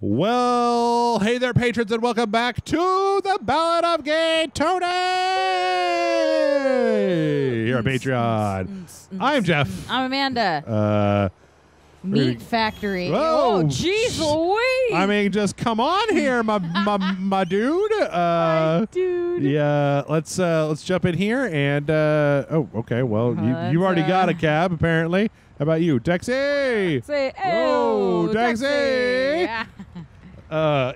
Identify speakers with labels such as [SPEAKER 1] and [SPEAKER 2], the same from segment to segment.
[SPEAKER 1] Well, hey there, patrons, and welcome back to the Ballad of Gay Tony here on Patreon. I'm Jeff.
[SPEAKER 2] I'm Amanda. Meat Factory.
[SPEAKER 1] Whoa.
[SPEAKER 2] Oh, jeez Louise.
[SPEAKER 1] I mean, just come on here, my dude.
[SPEAKER 2] My dude.
[SPEAKER 1] Yeah, let's jump in here and oh, okay. Well, you already got a cab apparently. How about you, Dexy?
[SPEAKER 2] Say,
[SPEAKER 1] oh, Dexy.
[SPEAKER 2] Yeah.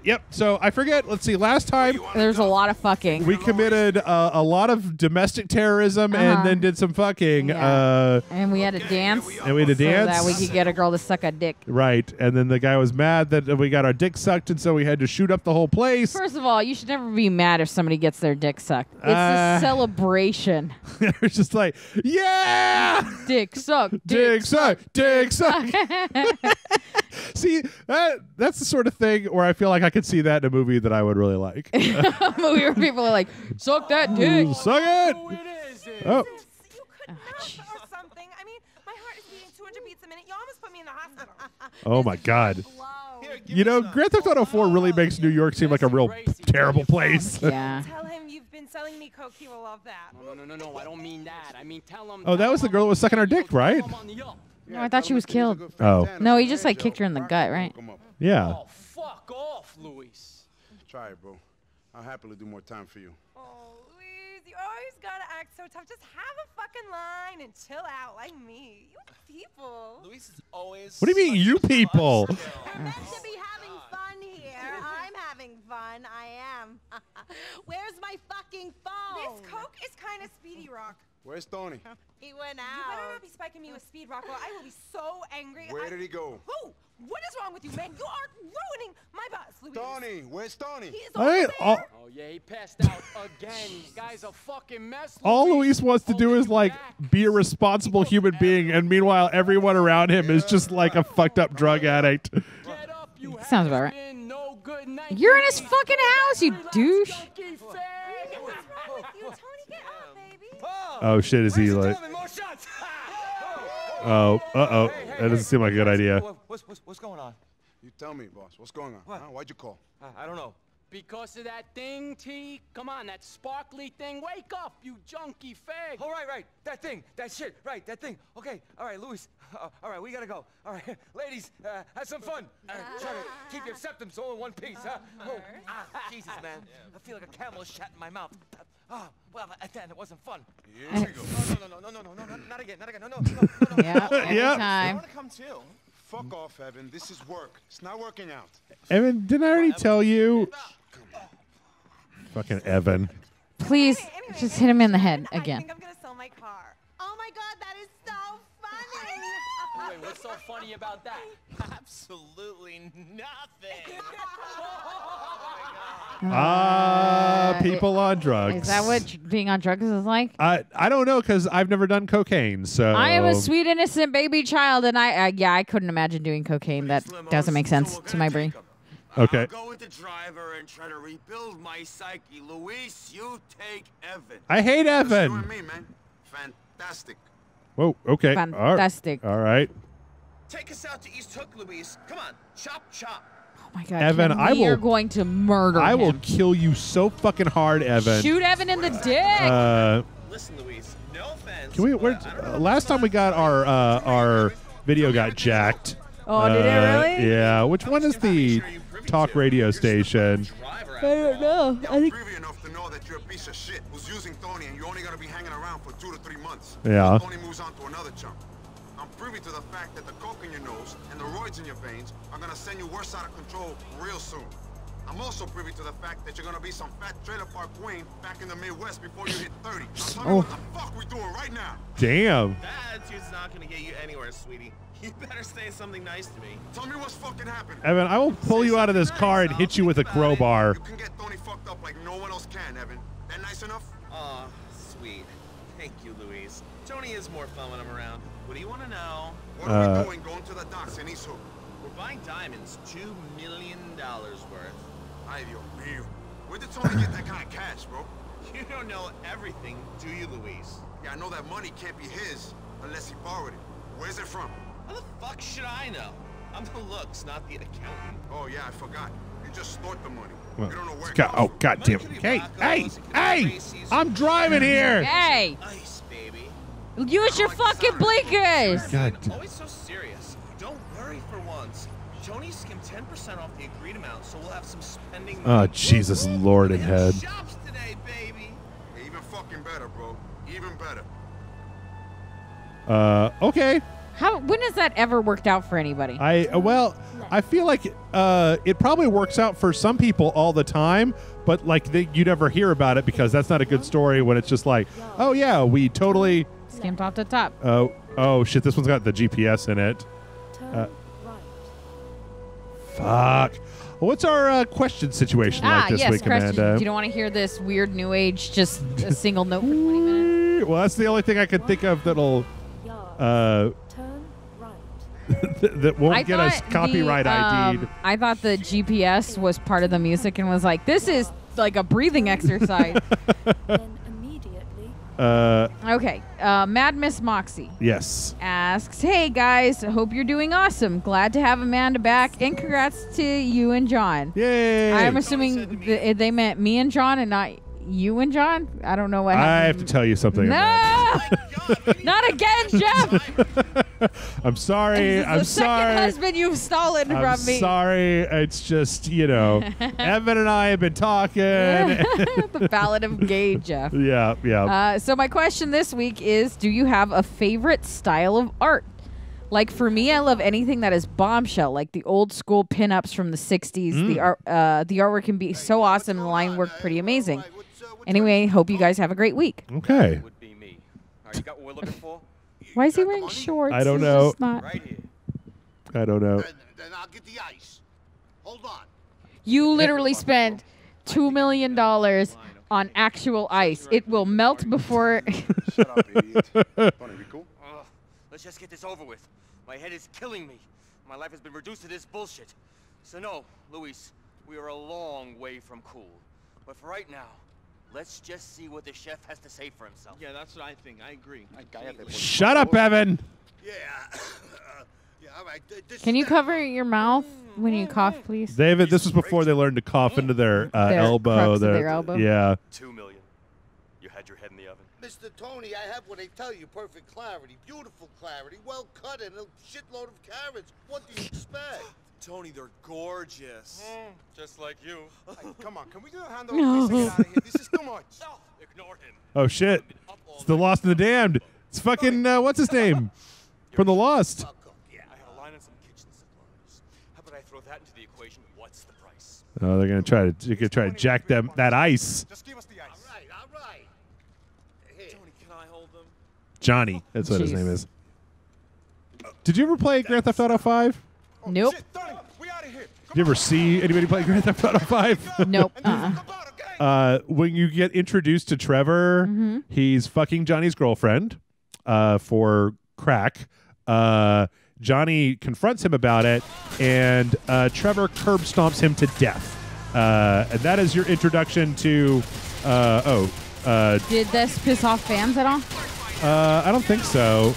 [SPEAKER 1] Yep. So I forget. Let's see. Last time
[SPEAKER 2] There's a lot of fucking.
[SPEAKER 1] we committed a lot of domestic terrorism and then did some fucking.
[SPEAKER 2] Yeah. And we had to dance.
[SPEAKER 1] And we had to dance
[SPEAKER 2] so that we could get a girl to suck a dick.
[SPEAKER 1] Right. And then the guy was mad that we got our dick sucked, and so we had to shoot up the whole place.
[SPEAKER 2] First of all, you should never be mad if somebody gets their dick sucked. It's a celebration.
[SPEAKER 1] It's just like, yeah,
[SPEAKER 2] Dick suck.
[SPEAKER 1] dick suck, dick suck. See, that's the sort of thing where I feel like I could see that in a movie that I would really like.
[SPEAKER 2] A movie where people are like, suck that dick.
[SPEAKER 1] Suck it. Oh.
[SPEAKER 3] You could not or something. I mean, my heart is beating 200 beats a minute. You almost put me in the hospital.
[SPEAKER 1] Oh my God. You know, Grand Theft Auto 4 really makes New York seem like a real terrible place.
[SPEAKER 2] Yeah.
[SPEAKER 3] Tell him you've been selling me coke. He will love that.
[SPEAKER 4] No. I don't mean that. I mean, tell him.
[SPEAKER 1] Oh, that was the girl that was sucking our dick, right?
[SPEAKER 2] No, I thought she was killed.
[SPEAKER 1] Oh.
[SPEAKER 2] No, he just like kicked her in the gut, right?
[SPEAKER 1] Yeah.
[SPEAKER 4] Oh, fuck off, Luis.
[SPEAKER 5] Try it, bro. I'll happily do more time for you.
[SPEAKER 3] Oh, Luis, you always gotta act so tough. Just have a fucking line and chill out like me. You people.
[SPEAKER 6] Luis is always.
[SPEAKER 1] What do you mean, you people?
[SPEAKER 7] We're meant to be having fun here. I'm having fun. I am. Where's my fucking phone?
[SPEAKER 3] This coke is kind of speedy rock.
[SPEAKER 5] Where's Tony?
[SPEAKER 7] He went
[SPEAKER 3] You better
[SPEAKER 7] out.
[SPEAKER 3] not be spiking me with speed rock, or I will be so angry.
[SPEAKER 5] Where did he go?
[SPEAKER 3] Who? What is wrong with you, man? You are ruining my buzz, Luis.
[SPEAKER 5] Tony, where's Tony?
[SPEAKER 3] He's
[SPEAKER 1] All
[SPEAKER 3] over
[SPEAKER 1] right,
[SPEAKER 3] there.
[SPEAKER 4] Oh, yeah, he passed out again. Guy's a fucking mess.
[SPEAKER 1] all Luis wants to do is like be a responsible human being, and meanwhile everyone around him is just like a fucked up drug addict.
[SPEAKER 4] Get up, you
[SPEAKER 2] Sounds about right.
[SPEAKER 4] been no good night.
[SPEAKER 2] You're in his fucking house, you douche.
[SPEAKER 3] What's wrong with you? Tony, get up, baby.
[SPEAKER 1] Oh shit, is he like? Oh, uh-oh. That doesn't seem like a good idea.
[SPEAKER 6] What's going on?
[SPEAKER 5] You tell me, boss. What's going on?
[SPEAKER 6] What?
[SPEAKER 5] Huh? Why'd you call?
[SPEAKER 6] I don't know.
[SPEAKER 4] Because of that thing, T. Come on, that sparkly thing. Wake up, you junkie fag.
[SPEAKER 6] Oh, right. That thing. That shit. Right, that thing. Okay. All right, Luis. All right, we gotta go. All right, ladies, have some fun. Try to keep your septums all in one piece, huh? Oh, Jesus, man. I feel like a camel shot in my mouth. Oh, well, then it wasn't fun.
[SPEAKER 5] Here we go.
[SPEAKER 6] No, not again. No.
[SPEAKER 2] Yeah, every
[SPEAKER 1] Yeah.
[SPEAKER 6] I
[SPEAKER 2] time.
[SPEAKER 6] wanna come too.
[SPEAKER 5] Fuck off, Evan. This is work. It's not working out.
[SPEAKER 1] Evan, didn't I already tell you? Fucking Evan.
[SPEAKER 2] Please,
[SPEAKER 3] Anyway,
[SPEAKER 2] just hit him in the head
[SPEAKER 3] I
[SPEAKER 2] again.
[SPEAKER 3] think I'm gonna sell my car.
[SPEAKER 7] Oh my God, that is so funny.
[SPEAKER 4] Wait, what's so funny about that?
[SPEAKER 6] Absolutely nothing.
[SPEAKER 1] People on drugs.
[SPEAKER 2] Is that what being on drugs is like?
[SPEAKER 1] I don't know, because I've never done cocaine, so.
[SPEAKER 2] I am a sweet, innocent baby child, and I couldn't imagine doing cocaine. That doesn't make sense to my brain.
[SPEAKER 1] Okay.
[SPEAKER 8] I'll go with the driver and try to rebuild my psyche. Luis, you take Evan.
[SPEAKER 1] I hate
[SPEAKER 5] You
[SPEAKER 1] Evan.
[SPEAKER 5] and me, man. Fantastic.
[SPEAKER 1] Whoa, okay.
[SPEAKER 2] Fantastic.
[SPEAKER 1] All right.
[SPEAKER 8] Take us out to East Hook, Luis. Come on, chop.
[SPEAKER 2] Oh my God,
[SPEAKER 1] Evan,
[SPEAKER 2] Ken,
[SPEAKER 1] I
[SPEAKER 2] we are
[SPEAKER 1] will-
[SPEAKER 2] going to murder
[SPEAKER 1] I will
[SPEAKER 2] him.
[SPEAKER 1] kill you so fucking hard, Evan.
[SPEAKER 2] Shoot Evan in the dick.
[SPEAKER 8] Listen, Luis, no offense.
[SPEAKER 1] Can we?
[SPEAKER 8] but
[SPEAKER 1] Where,
[SPEAKER 8] I don't know
[SPEAKER 1] last time we got our video got jacked.
[SPEAKER 2] Oh, did it really?
[SPEAKER 1] Yeah. Which one is the talk radio station?
[SPEAKER 8] driver
[SPEAKER 2] I don't know.
[SPEAKER 5] Yeah,
[SPEAKER 2] I
[SPEAKER 5] I'm
[SPEAKER 2] think.
[SPEAKER 5] privy enough to know that you're a piece of shit who's using Tony, and you're only gonna be hanging around for 2 to 3 months.
[SPEAKER 1] Yeah.
[SPEAKER 5] Tony moves on to another chump. I'm privy to the fact that the coke in your nose and the roids in your veins are gonna send you worse out of control real soon. I'm also privy to the fact that you're gonna be some fat trailer park queen back in the Midwest before you hit 30. Now tell me what the fuck we doing right now.
[SPEAKER 1] Damn.
[SPEAKER 8] That attitude's not gonna get you anywhere, sweetie. You better say something nice to me.
[SPEAKER 5] Tell me what's fucking happening.
[SPEAKER 1] Evan, I will pull you out of this car and hit you with a crowbar.
[SPEAKER 5] You can get Tony fucked up like no one else can, Evan. That nice enough?
[SPEAKER 8] Aw, sweet. Thank you, Luis. Tony is more fun when I'm around. What do you want to know?
[SPEAKER 5] What are we doing going to the docks in East Hook?
[SPEAKER 8] We're buying diamonds, $2 million worth.
[SPEAKER 5] Ay, Dios mío. Where did Tony get that kind of cash, bro?
[SPEAKER 8] You don't know everything, do you, Luis?
[SPEAKER 5] Yeah, I know that money can't be his unless he borrowed it. Where's it from?
[SPEAKER 8] How the fuck should I know? I'm the looks, not the accountant.
[SPEAKER 5] Oh, yeah, I forgot. You just snort the money.
[SPEAKER 1] Well,
[SPEAKER 5] You don't know where it
[SPEAKER 1] God,
[SPEAKER 5] comes
[SPEAKER 1] oh,
[SPEAKER 5] from.
[SPEAKER 1] God damn. Hey! I'm driving here!
[SPEAKER 2] Hey,
[SPEAKER 8] Ice, baby.
[SPEAKER 2] use your fucking blinkers.
[SPEAKER 1] God.
[SPEAKER 8] Always so serious. Don't worry for once. Tony skimmed 10% off the agreed amount, so we'll have some spending
[SPEAKER 1] Oh,
[SPEAKER 8] money.
[SPEAKER 1] Jesus Lord in head.
[SPEAKER 8] Shops today, baby.
[SPEAKER 5] Even fucking better, bro. Even better.
[SPEAKER 1] Okay.
[SPEAKER 2] When has that ever worked out for anybody?
[SPEAKER 1] Well, I feel like it probably works out for some people all the time, but like you never hear about it because that's not a good story when it's just like, oh yeah, we totally
[SPEAKER 2] Skimmed off the top.
[SPEAKER 1] oh shit, this one's got the GPS in it. Fuck. What's our question situation like this
[SPEAKER 2] yes,
[SPEAKER 1] week,
[SPEAKER 2] question.
[SPEAKER 1] Amanda?
[SPEAKER 2] You don't want to hear this weird new age, just a single note for 20 minutes?
[SPEAKER 1] Well, that's the only thing I can think of that'll that won't get us copyright ID'd.
[SPEAKER 2] I thought the GPS was part of the music and was like, this is like a breathing exercise. Okay. Mad Miss Moxie
[SPEAKER 1] Yes.
[SPEAKER 2] asks, hey guys, hope you're doing awesome. Glad to have Amanda back, and congrats to you and John.
[SPEAKER 1] Yay.
[SPEAKER 2] I'm assuming they meant me and John and not you and John. I don't know what happened.
[SPEAKER 1] I have to tell you something.
[SPEAKER 2] No! Not again, Jeff!
[SPEAKER 1] I'm sorry.
[SPEAKER 2] This is
[SPEAKER 1] I'm
[SPEAKER 2] the
[SPEAKER 1] sorry.
[SPEAKER 2] second husband you've stolen
[SPEAKER 1] I'm
[SPEAKER 2] from me.
[SPEAKER 1] sorry. It's just, Evan and I have been talking.
[SPEAKER 2] The Ballad of Gay Jeff.
[SPEAKER 1] Yeah.
[SPEAKER 2] So my question this week is, do you have a favorite style of art? Like for me, I love anything that is bombshell, like the old school pinups from the 60s. The art, the artwork can be so awesome and the line work pretty amazing. Anyway, hope you guys have a great week.
[SPEAKER 1] Okay.
[SPEAKER 6] Would be me. All right, you got what we're looking for?
[SPEAKER 2] Why is he wearing shorts?
[SPEAKER 1] I don't
[SPEAKER 2] It's
[SPEAKER 1] know.
[SPEAKER 2] just not-
[SPEAKER 6] Right here.
[SPEAKER 1] I don't know.
[SPEAKER 5] Then I'll get the ice. Hold on.
[SPEAKER 2] You literally spent $2 million on actual ice. It will melt before.
[SPEAKER 5] Shut up, idiot. Tony, we cool?
[SPEAKER 6] Let's just get this over with. My head is killing me. My life has been reduced to this bullshit. So no, Luis, we are a long way from cool. But for right now, let's just see what the chef has to say for himself.
[SPEAKER 8] Yeah, that's what I think. I agree.
[SPEAKER 1] Shut up, Evan.
[SPEAKER 5] Yeah. Yeah, all right.
[SPEAKER 2] Can you cover your mouth when you cough, please?
[SPEAKER 1] David, this was before they learned to cough into their elbow.
[SPEAKER 2] crux of their elbow.
[SPEAKER 1] Yeah.
[SPEAKER 6] 2 million. You had your head in the oven.
[SPEAKER 5] Mr. Tony, I have what they tell you. Perfect clarity. Beautiful clarity. Well cut and a shitload of carrots. What do you expect?
[SPEAKER 8] Tony, they're gorgeous.
[SPEAKER 6] Just like you.
[SPEAKER 5] Hey, come on. Can we get a hand over this and get out of here? This is too much.
[SPEAKER 6] Ignore him.
[SPEAKER 1] Oh, shit. It's the Lost and the Damned. It's fucking, what's his name? From the Lost.
[SPEAKER 6] I have a line on some kitchen supplies. How about I throw that into the equation? What's the price?
[SPEAKER 1] Oh, they're gonna try to jack that ice.
[SPEAKER 5] Just give us the ice. All right. Here.
[SPEAKER 8] Tony, can I hold them?
[SPEAKER 1] Johnny. That's what his
[SPEAKER 2] Jeez.
[SPEAKER 1] name is. Did you ever play Grand Theft Auto 5?
[SPEAKER 2] Nope.
[SPEAKER 5] Tony, we out of here.
[SPEAKER 1] Did you ever see anybody play Grand Theft Auto 5?
[SPEAKER 2] Nope.
[SPEAKER 1] When you get introduced to Trevor, he's fucking Johnny's girlfriend for crack. Johnny confronts him about it, and Trevor curb stomps him to death. And that is your introduction to...
[SPEAKER 2] Did this piss off fans at all?
[SPEAKER 1] I don't think so.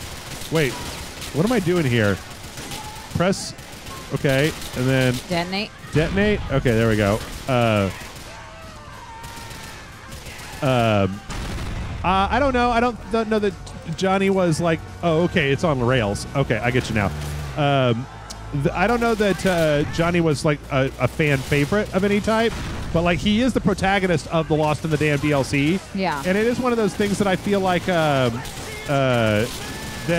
[SPEAKER 1] Wait, what am I doing here? Press... Okay, and then...
[SPEAKER 2] Detonate?
[SPEAKER 1] Detonate? Okay, there we go. I don't know. I don't know that Johnny was like, oh, okay, it's on rails. Okay, I get you now. I don't know that Johnny was like a fan favorite of any type, but like he is the protagonist of the Lost in the Damned DLC.
[SPEAKER 2] Yeah.
[SPEAKER 1] And it is one of those things that I feel like that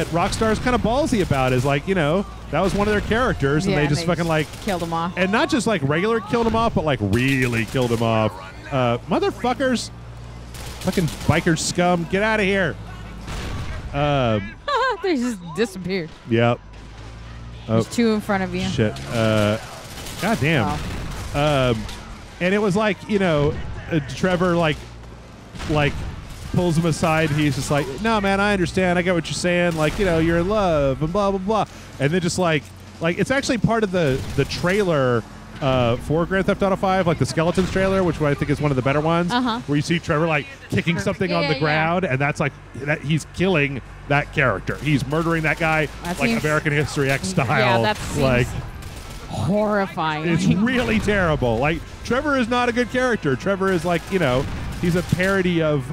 [SPEAKER 1] Rockstar's kind of ballsy about is like, that was one of their characters, and
[SPEAKER 2] Yeah,
[SPEAKER 1] they just fucking like
[SPEAKER 2] killed him off.
[SPEAKER 1] and not just like regular killed him off, but like really killed him off. Motherfuckers, fucking biker scum, get out of here.
[SPEAKER 2] They just disappeared.
[SPEAKER 1] Yep. Oh
[SPEAKER 2] There's two in front of you.
[SPEAKER 1] shit. God damn.
[SPEAKER 2] Wow.
[SPEAKER 1] And it was like Trevor like pulls him aside. He's just like, no man, I understand. I get what you're saying. Like you're in love and blah blah blah. And then just like it's actually part of the trailer for Grand Theft Auto 5, like the Skeletons trailer, which I think is one of the better ones, where you see Trevor like kicking something on the ground, and that's like that he's killing that character. He's murdering that guy
[SPEAKER 2] That
[SPEAKER 1] like
[SPEAKER 2] seems-
[SPEAKER 1] American History X style.
[SPEAKER 2] Yeah, that seems
[SPEAKER 1] like
[SPEAKER 2] horrifying.
[SPEAKER 1] It's really terrible. Like, Trevor is not a good character. Trevor is like, he's a parody of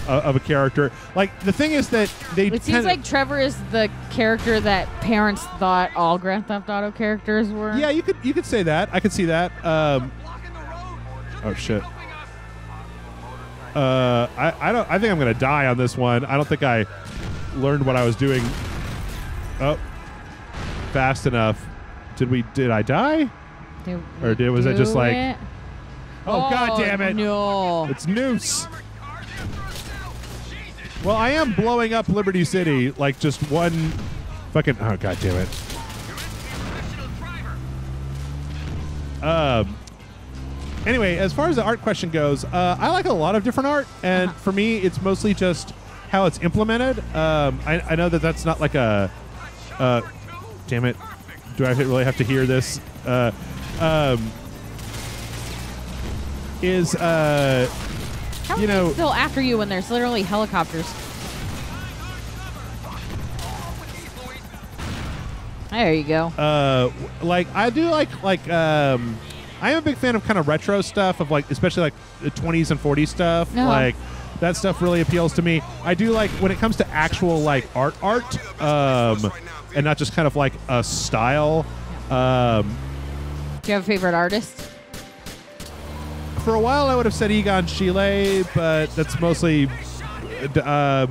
[SPEAKER 1] a character. Like, the thing is that
[SPEAKER 2] it seems like Trevor is the character that parents thought all Grand Theft Auto characters were.
[SPEAKER 1] Yeah, you could say that. I could see that. Oh shit. I think I'm gonna die on this one. I don't think I learned what I was doing. Oh, fast enough. Did I die? Was it just like? Oh, god damn it!
[SPEAKER 2] No,
[SPEAKER 1] it's Noose. Well, I am blowing up Liberty City like just one fucking. Oh god damn it. Anyway, as far as the art question goes, I like a lot of different art, and for me, it's mostly just how it's implemented. I know that that's not like a. Damn it! Do I really have to hear this?
[SPEAKER 2] How are they still after you when there's literally helicopters? There you go.
[SPEAKER 1] Like I do like I am a big fan of kind of retro stuff of like especially like the 20s and 40s stuff.
[SPEAKER 2] No.
[SPEAKER 1] Like that stuff really appeals to me. I do like when it comes to actual like art and not just kind of like a style.
[SPEAKER 2] Do you have a favorite artist?
[SPEAKER 1] For a while I would have said Egon Schiele, but that's mostly I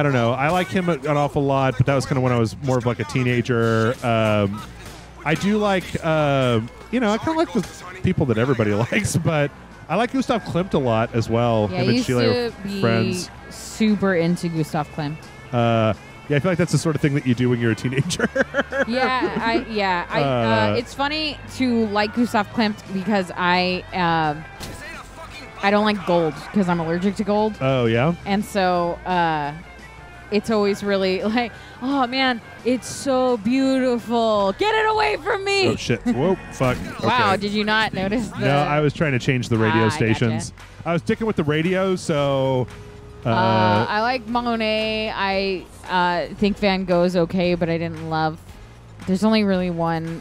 [SPEAKER 1] don't know. I like him an awful lot, but that was kind of when I was more of like a teenager. I do like I kind of like the people that everybody likes, but I like Gustav Klimt a lot as well.
[SPEAKER 2] Yeah,
[SPEAKER 1] Him
[SPEAKER 2] I
[SPEAKER 1] and
[SPEAKER 2] used
[SPEAKER 1] Schiele
[SPEAKER 2] to
[SPEAKER 1] are
[SPEAKER 2] be
[SPEAKER 1] friends.
[SPEAKER 2] super into Gustav Klimt.
[SPEAKER 1] Yeah, I feel like that's the sort of thing that you do when you're a teenager.
[SPEAKER 2] It's funny to like Gustav Klimt because I don't like gold because I'm allergic to gold.
[SPEAKER 1] Oh yeah.
[SPEAKER 2] And so it's always really like, oh man, it's so beautiful. Get it away from me.
[SPEAKER 1] Oh shit. Whoa, fuck.
[SPEAKER 2] Wow,
[SPEAKER 1] Okay.
[SPEAKER 2] did you not notice the...
[SPEAKER 1] No, I was trying to change the radio
[SPEAKER 2] I
[SPEAKER 1] stations.
[SPEAKER 2] gotcha.
[SPEAKER 1] I was sticking with the radio, so
[SPEAKER 2] I like Monet. I think Van Gogh's okay, but I didn't love... There's only really one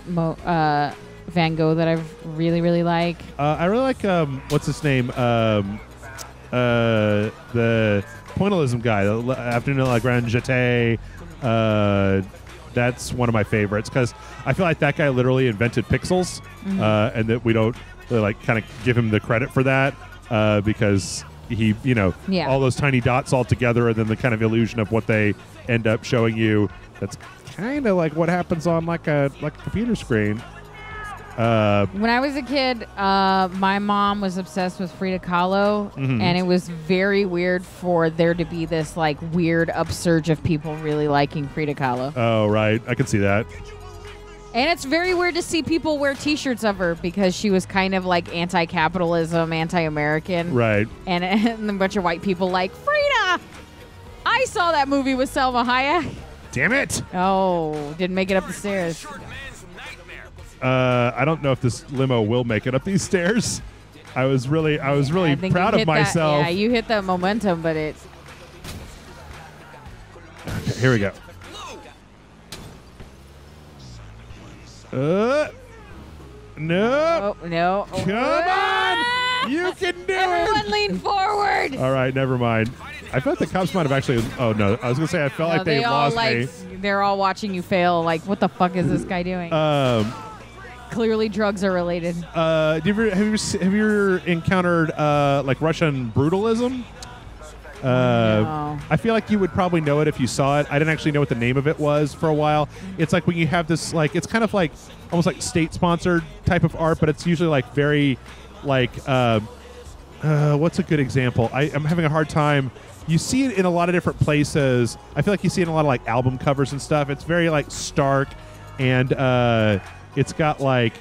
[SPEAKER 2] Van Gogh that I really, really like.
[SPEAKER 1] I really like what's his name? The pointillism guy, the Afternoon at La Grande Jetée. That's one of my favorites because I feel like that guy literally invented pixels, and that we don't really like kind of give him the credit for that because he, all those tiny dots all together, and then the kind of illusion of what they end up showing you. That's kind of like what happens on like a computer screen.
[SPEAKER 2] When I was a kid, my mom was obsessed with Frida Kahlo, and it was very weird for there to be this like weird upsurge of people really liking Frida Kahlo.
[SPEAKER 1] Oh, right. I can see that.
[SPEAKER 2] And it's very weird to see people wear T-shirts of her because she was kind of like anti-capitalism, anti-American.
[SPEAKER 1] Right.
[SPEAKER 2] And a bunch of white people like, Frida! I saw that movie with Selma Hayek.
[SPEAKER 1] Damn it!
[SPEAKER 2] Oh, didn't make it up the stairs.
[SPEAKER 1] I don't know if this limo will make it up these stairs. I was really proud of myself.
[SPEAKER 2] Yeah, you hit that momentum, but it...
[SPEAKER 1] Okay, here we go. No.
[SPEAKER 2] Oh, no.
[SPEAKER 1] Come on! You can do it!
[SPEAKER 2] Everyone lean forward!
[SPEAKER 1] All right, never mind. I felt the cops might have actually... Oh, no. I was going to say I felt like they
[SPEAKER 2] all
[SPEAKER 1] lost me.
[SPEAKER 2] They're all watching you fail. Like, what the fuck is this guy doing? Clearly drugs are related.
[SPEAKER 1] Have you ever encountered like Russian brutalism?
[SPEAKER 2] No.
[SPEAKER 1] I feel like you would probably know it if you saw it. I didn't actually know what the name of it was for a while. It's like when you have this, like, it's kind of like almost like state-sponsored type of art, but it's usually like very, like, what's a good example? I'm having a hard time. You see it in a lot of different places. I feel like you see it in a lot of like album covers and stuff. It's very like stark, and it's got like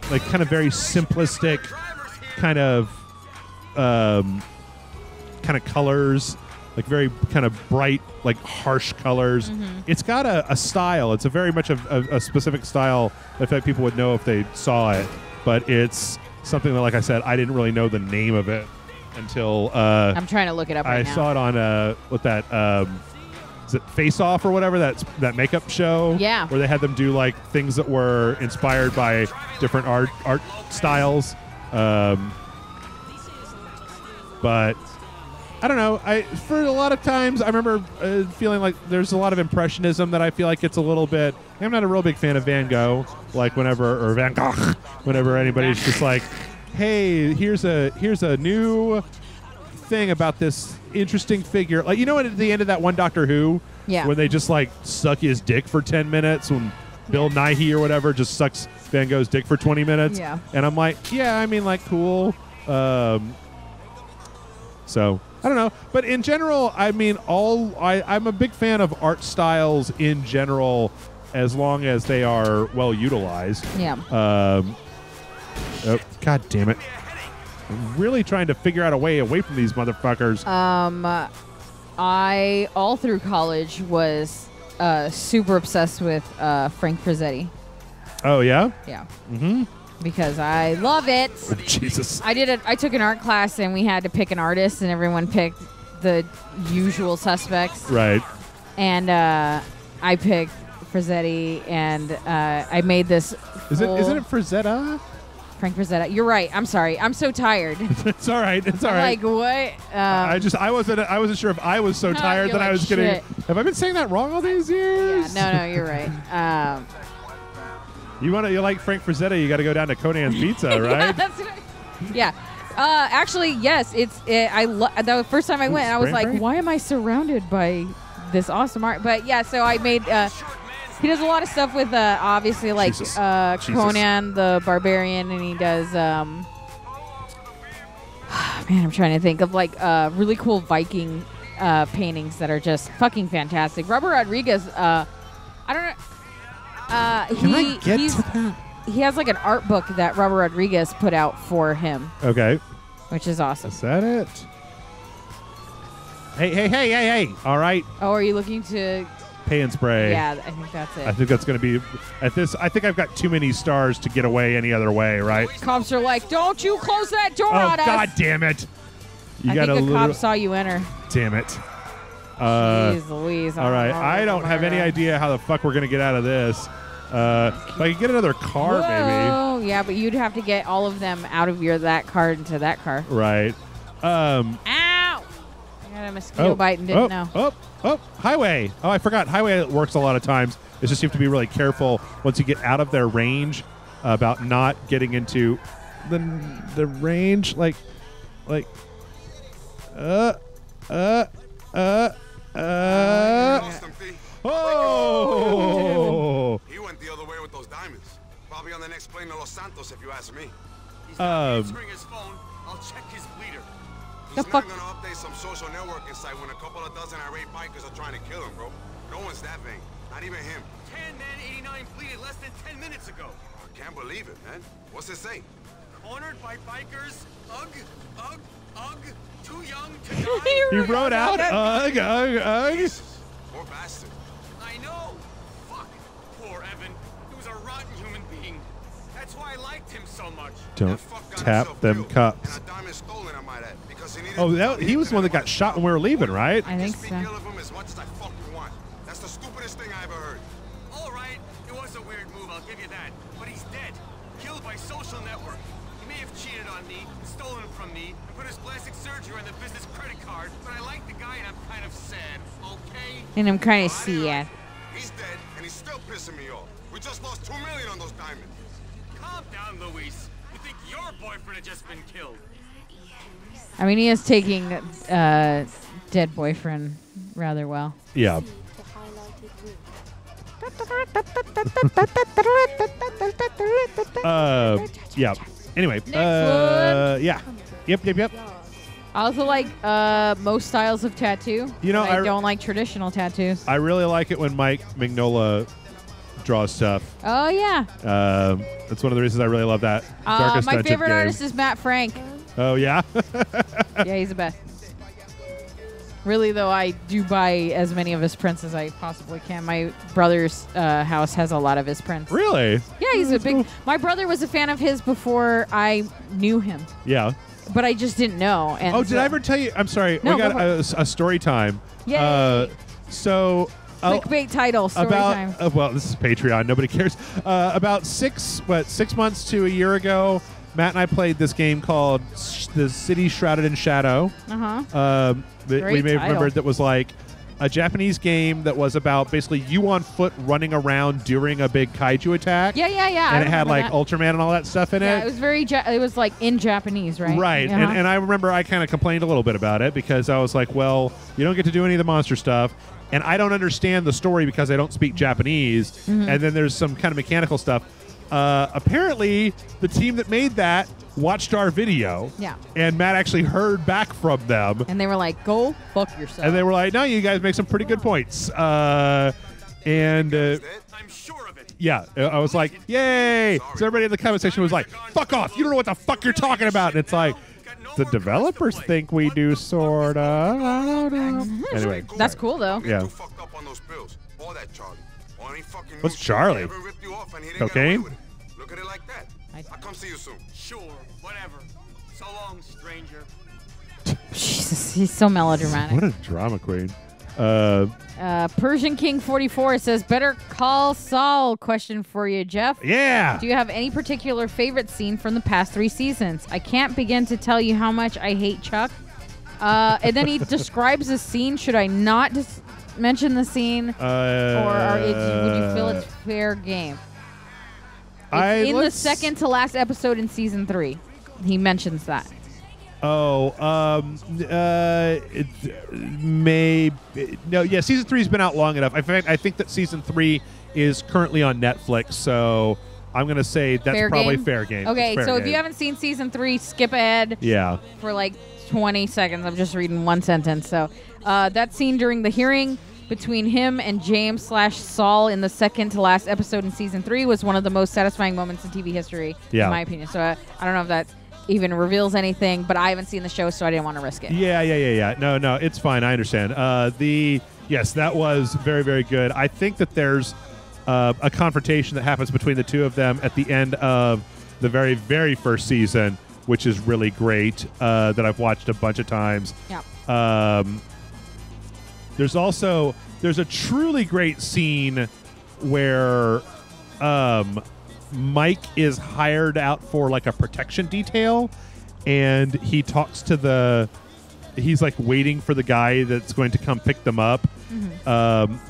[SPEAKER 1] kind of very simplistic kind of colors, like very kind of bright, like harsh colors. It's got a style. It's a very much a specific style that I feel like people would know if they saw it, but it's something that, like I said, I didn't really know the name of it until
[SPEAKER 2] I'm trying to look it up right now.
[SPEAKER 1] I saw it on with that is it Face Off or whatever, that makeup show?
[SPEAKER 2] Yeah.
[SPEAKER 1] Where they had them do like things that were inspired by different art styles. But I don't know. For a lot of times, I remember feeling like there's a lot of impressionism that I feel like it's a little bit. I'm not a real big fan of Van Gogh, like or Van Gogh, whenever anybody's just like, "Hey, here's a new thing about this interesting figure." Like, you know, at the end of that one Doctor Who,
[SPEAKER 2] Yeah.
[SPEAKER 1] when they just like suck his dick for 10 minutes, when Bill Nighy or whatever just sucks Van Gogh's dick for 20 minutes,
[SPEAKER 2] Yeah.
[SPEAKER 1] and I'm like, yeah, I mean, like, cool. So I don't know, but in general, I mean, I'm a big fan of art styles in general, as long as they are well utilized.
[SPEAKER 2] Yeah.
[SPEAKER 1] Oh, God damn it! I'm really trying to figure out a way away from these motherfuckers.
[SPEAKER 2] I all through college was super obsessed with Frank Frazzetti.
[SPEAKER 1] Oh yeah.
[SPEAKER 2] Yeah.
[SPEAKER 1] Mm-hmm.
[SPEAKER 2] Because I love it.
[SPEAKER 1] Oh, Jesus.
[SPEAKER 2] I took an art class and we had to pick an artist and everyone picked the usual suspects.
[SPEAKER 1] Right.
[SPEAKER 2] And I picked Frazzetti and I made this.
[SPEAKER 1] Isn't it Frazetta?
[SPEAKER 2] Frank Frazetta. You're right. I'm sorry. I'm so tired.
[SPEAKER 1] It's all right. It's all right.
[SPEAKER 2] Like what?
[SPEAKER 1] I wasn't sure if I was so tired
[SPEAKER 2] You're
[SPEAKER 1] that I
[SPEAKER 2] like,
[SPEAKER 1] was getting.
[SPEAKER 2] shit.
[SPEAKER 1] Have I been saying that wrong all these years?
[SPEAKER 2] Yeah. No. You're right.
[SPEAKER 1] You like Frank Frazetta? You got to go down to Conan's Pizza, right?
[SPEAKER 2] Yeah. Actually, yes. The first time I went, I was like, why am I surrounded by this awesome art? But yeah, so I made. He does a lot of stuff with obviously like Conan the Barbarian, and he does. Man, I'm trying to think of like really cool Viking paintings that are just fucking fantastic. Robert Rodriguez. I don't know. He has like an art book that Robert Rodriguez put out for him.
[SPEAKER 1] Okay.
[SPEAKER 2] Which is awesome.
[SPEAKER 1] Is that it? Hey. All right.
[SPEAKER 2] Oh, are you looking to...
[SPEAKER 1] Pay and spray.
[SPEAKER 2] Yeah, I think that's it.
[SPEAKER 1] I think that's going to be... At this, I think I've got too many stars to get away any other way, right?
[SPEAKER 2] Cops are like, don't you close that door on us.
[SPEAKER 1] Oh, God damn it.
[SPEAKER 2] I think the cop saw you enter.
[SPEAKER 1] Damn it.
[SPEAKER 2] Jeez Louise.
[SPEAKER 1] All right. I don't have any idea how the fuck we're going to get out of this. If I could get another car, maybe.
[SPEAKER 2] Oh, yeah, but you'd have to get all of them out of that car into that car.
[SPEAKER 1] Right.
[SPEAKER 2] Ow! I got a mosquito bite and didn't know.
[SPEAKER 1] Highway. Oh, I forgot. Highway works a lot of times. It's just you have to be really careful once you get out of their range about not getting into the range. Oh!
[SPEAKER 5] He went the other way with those diamonds. Probably on the next plane to Los Santos, if you ask me.
[SPEAKER 8] He's not answering his phone. I'll check his bleeder.
[SPEAKER 5] He's not gonna update some social networking site when a couple of dozen irate bikers are trying to kill him, bro. No one's that vain. Not even him.
[SPEAKER 8] 10 men, 89 bleeded less than 10 minutes ago.
[SPEAKER 5] I can't believe it, man. What's it say?
[SPEAKER 8] Cornered by bikers. Ugh. Too young to die.
[SPEAKER 1] You wrote out ugh.
[SPEAKER 5] Jesus. Poor bastard.
[SPEAKER 8] I know. Fuck. Poor Evan. He was a rotten human being. That's why I liked him so much.
[SPEAKER 1] Don't tap them cups.
[SPEAKER 5] And a diamond stolen, I might add, because he needed
[SPEAKER 1] he was the one that got shot when we were leaving, right?
[SPEAKER 2] I think so.
[SPEAKER 5] Speak ill of him as much as I fucking want. That's the stupidest thing I ever heard.
[SPEAKER 8] All right. It was a weird move, I'll give you that. But he's dead. Killed by social network. He may have cheated on me, stolen from me, and put his plastic surgery on the business credit card, but I like the guy and I'm kind of sad, okay?
[SPEAKER 2] And I'm kind of sad.
[SPEAKER 5] He's dead, and he's still pissing me off. We just lost $2 million on those diamonds.
[SPEAKER 8] Calm down, Luis. You think your boyfriend had just been killed?
[SPEAKER 2] I mean, he is taking dead boyfriend rather well.
[SPEAKER 1] Yeah. Yeah. Anyway. Yeah. Yep.
[SPEAKER 2] I also like most styles of tattoo.
[SPEAKER 1] You know,
[SPEAKER 2] I don't like traditional tattoos.
[SPEAKER 1] I really like it when Mike Mignola draws stuff.
[SPEAKER 2] Oh, yeah.
[SPEAKER 1] That's one of the reasons I really love that. Darkest
[SPEAKER 2] my
[SPEAKER 1] Dungeon
[SPEAKER 2] favorite
[SPEAKER 1] game.
[SPEAKER 2] artist is Matt Frank.
[SPEAKER 1] Oh, yeah?
[SPEAKER 2] Yeah, he's the best. Really, though, I do buy as many of his prints as I possibly can. My brother's house has a lot of his prints.
[SPEAKER 1] Really?
[SPEAKER 2] Yeah, he's a big... Cool. My brother was a fan of his before I knew him.
[SPEAKER 1] Yeah.
[SPEAKER 2] But I just didn't know. And
[SPEAKER 1] did I ever tell you? I'm sorry.
[SPEAKER 2] No,
[SPEAKER 1] we got a story time.
[SPEAKER 2] Yay.
[SPEAKER 1] So
[SPEAKER 2] Clickbait title, story time.
[SPEAKER 1] well, this is Patreon. Nobody cares. About 6 months to a year ago, Matt and I played this game called The City Shrouded in Shadow.
[SPEAKER 2] Uh-huh.
[SPEAKER 1] We may have remembered that was like a Japanese game that was about basically you on foot running around during a big kaiju attack.
[SPEAKER 2] Yeah.
[SPEAKER 1] And it had like
[SPEAKER 2] that.
[SPEAKER 1] Ultraman and all that stuff in it.
[SPEAKER 2] Yeah, it was it was like in Japanese, right?
[SPEAKER 1] Right.
[SPEAKER 2] Uh-huh.
[SPEAKER 1] And I remember I kind of complained a little bit about it because I was like, well, you don't get to do any of the monster stuff. And I don't understand the story because I don't speak Japanese.
[SPEAKER 2] Mm-hmm.
[SPEAKER 1] And then there's some kind of mechanical stuff. Apparently, the team that made that watched our video.
[SPEAKER 2] Yeah.
[SPEAKER 1] And Matt actually heard back from them.
[SPEAKER 2] And they were like, go fuck yourself.
[SPEAKER 1] And they were like, no, you guys make some pretty good points. And
[SPEAKER 8] I'm sure of it.
[SPEAKER 1] yeah, I was like, yay. So everybody in the comment section was like, fuck off. You don't know what the fuck you're talking about. And it's like, the developers think we do, sort of. I don't know. Anyway.
[SPEAKER 2] That's cool, though.
[SPEAKER 1] Yeah.
[SPEAKER 5] Too fucked up on those pills. All that, Charlie. Only fucking
[SPEAKER 1] What's
[SPEAKER 5] move
[SPEAKER 1] Charlie?
[SPEAKER 5] ever ripped you off and he didn't get
[SPEAKER 1] Cocaine?
[SPEAKER 5] away with it. Look at it like that. I'll come see you soon.
[SPEAKER 8] Sure, whatever. So long, stranger.
[SPEAKER 2] Jesus, he's so melodramatic.
[SPEAKER 1] What a drama queen.
[SPEAKER 2] Persian King 44 says, better call Saul. Question for you, Jeff.
[SPEAKER 1] Yeah.
[SPEAKER 2] Do you have any particular favorite scene from the past 3 seasons? I can't begin to tell you how much I hate Chuck. And then he describes the scene. Should I not mention the scene? Would you feel it's fair game? It's in the second to last episode in season 3. He mentions that.
[SPEAKER 1] Oh, no, yeah, season 3's been out long enough. In fact, I think that season 3 is currently on Netflix, so I'm going to say that's
[SPEAKER 2] Fair
[SPEAKER 1] probably
[SPEAKER 2] game?
[SPEAKER 1] fair game.
[SPEAKER 2] Okay,
[SPEAKER 1] It's fair
[SPEAKER 2] so if
[SPEAKER 1] game.
[SPEAKER 2] you haven't seen season 3, skip ahead.
[SPEAKER 1] Yeah.
[SPEAKER 2] For like 20 seconds. I'm just reading one sentence. So that scene during the hearing between him and James/Saul in the second to last episode in season 3 was one of the most satisfying moments in TV history, in my opinion. So I don't know if that even reveals anything, but I haven't seen the show, so I didn't want to risk it.
[SPEAKER 1] Yeah. No, it's fine. I understand. Yes, that was very, very good. I think that there's a confrontation that happens between the two of them at the end of the very, very first season, which is really great, that I've watched a bunch of times.
[SPEAKER 2] Yeah.
[SPEAKER 1] There's a truly great scene where Mike is hired out for like a protection detail, and he talks to he's like waiting for the guy that's going to come pick them up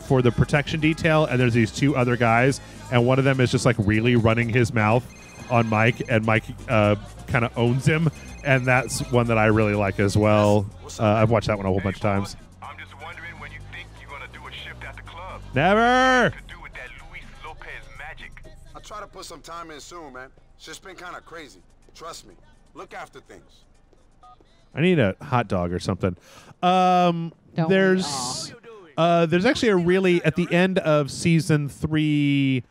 [SPEAKER 1] for the protection detail, and there's these 2 other guys, and one of them is just like really running his mouth on Mike, and Mike kind of owns him, and that's one that I really like as well. I've watched that one a whole bunch of times.
[SPEAKER 9] I'm just wondering when you think you're gonna do a shift at the club.
[SPEAKER 1] Never.
[SPEAKER 9] To do with that Luis Lopez magic.
[SPEAKER 5] I'll try to put some time in soon, man. It's just been kind of crazy. Trust me. Look after things.
[SPEAKER 1] I need a hot dog or something.
[SPEAKER 2] Don't
[SPEAKER 1] There's actually a really, at the end of season 3,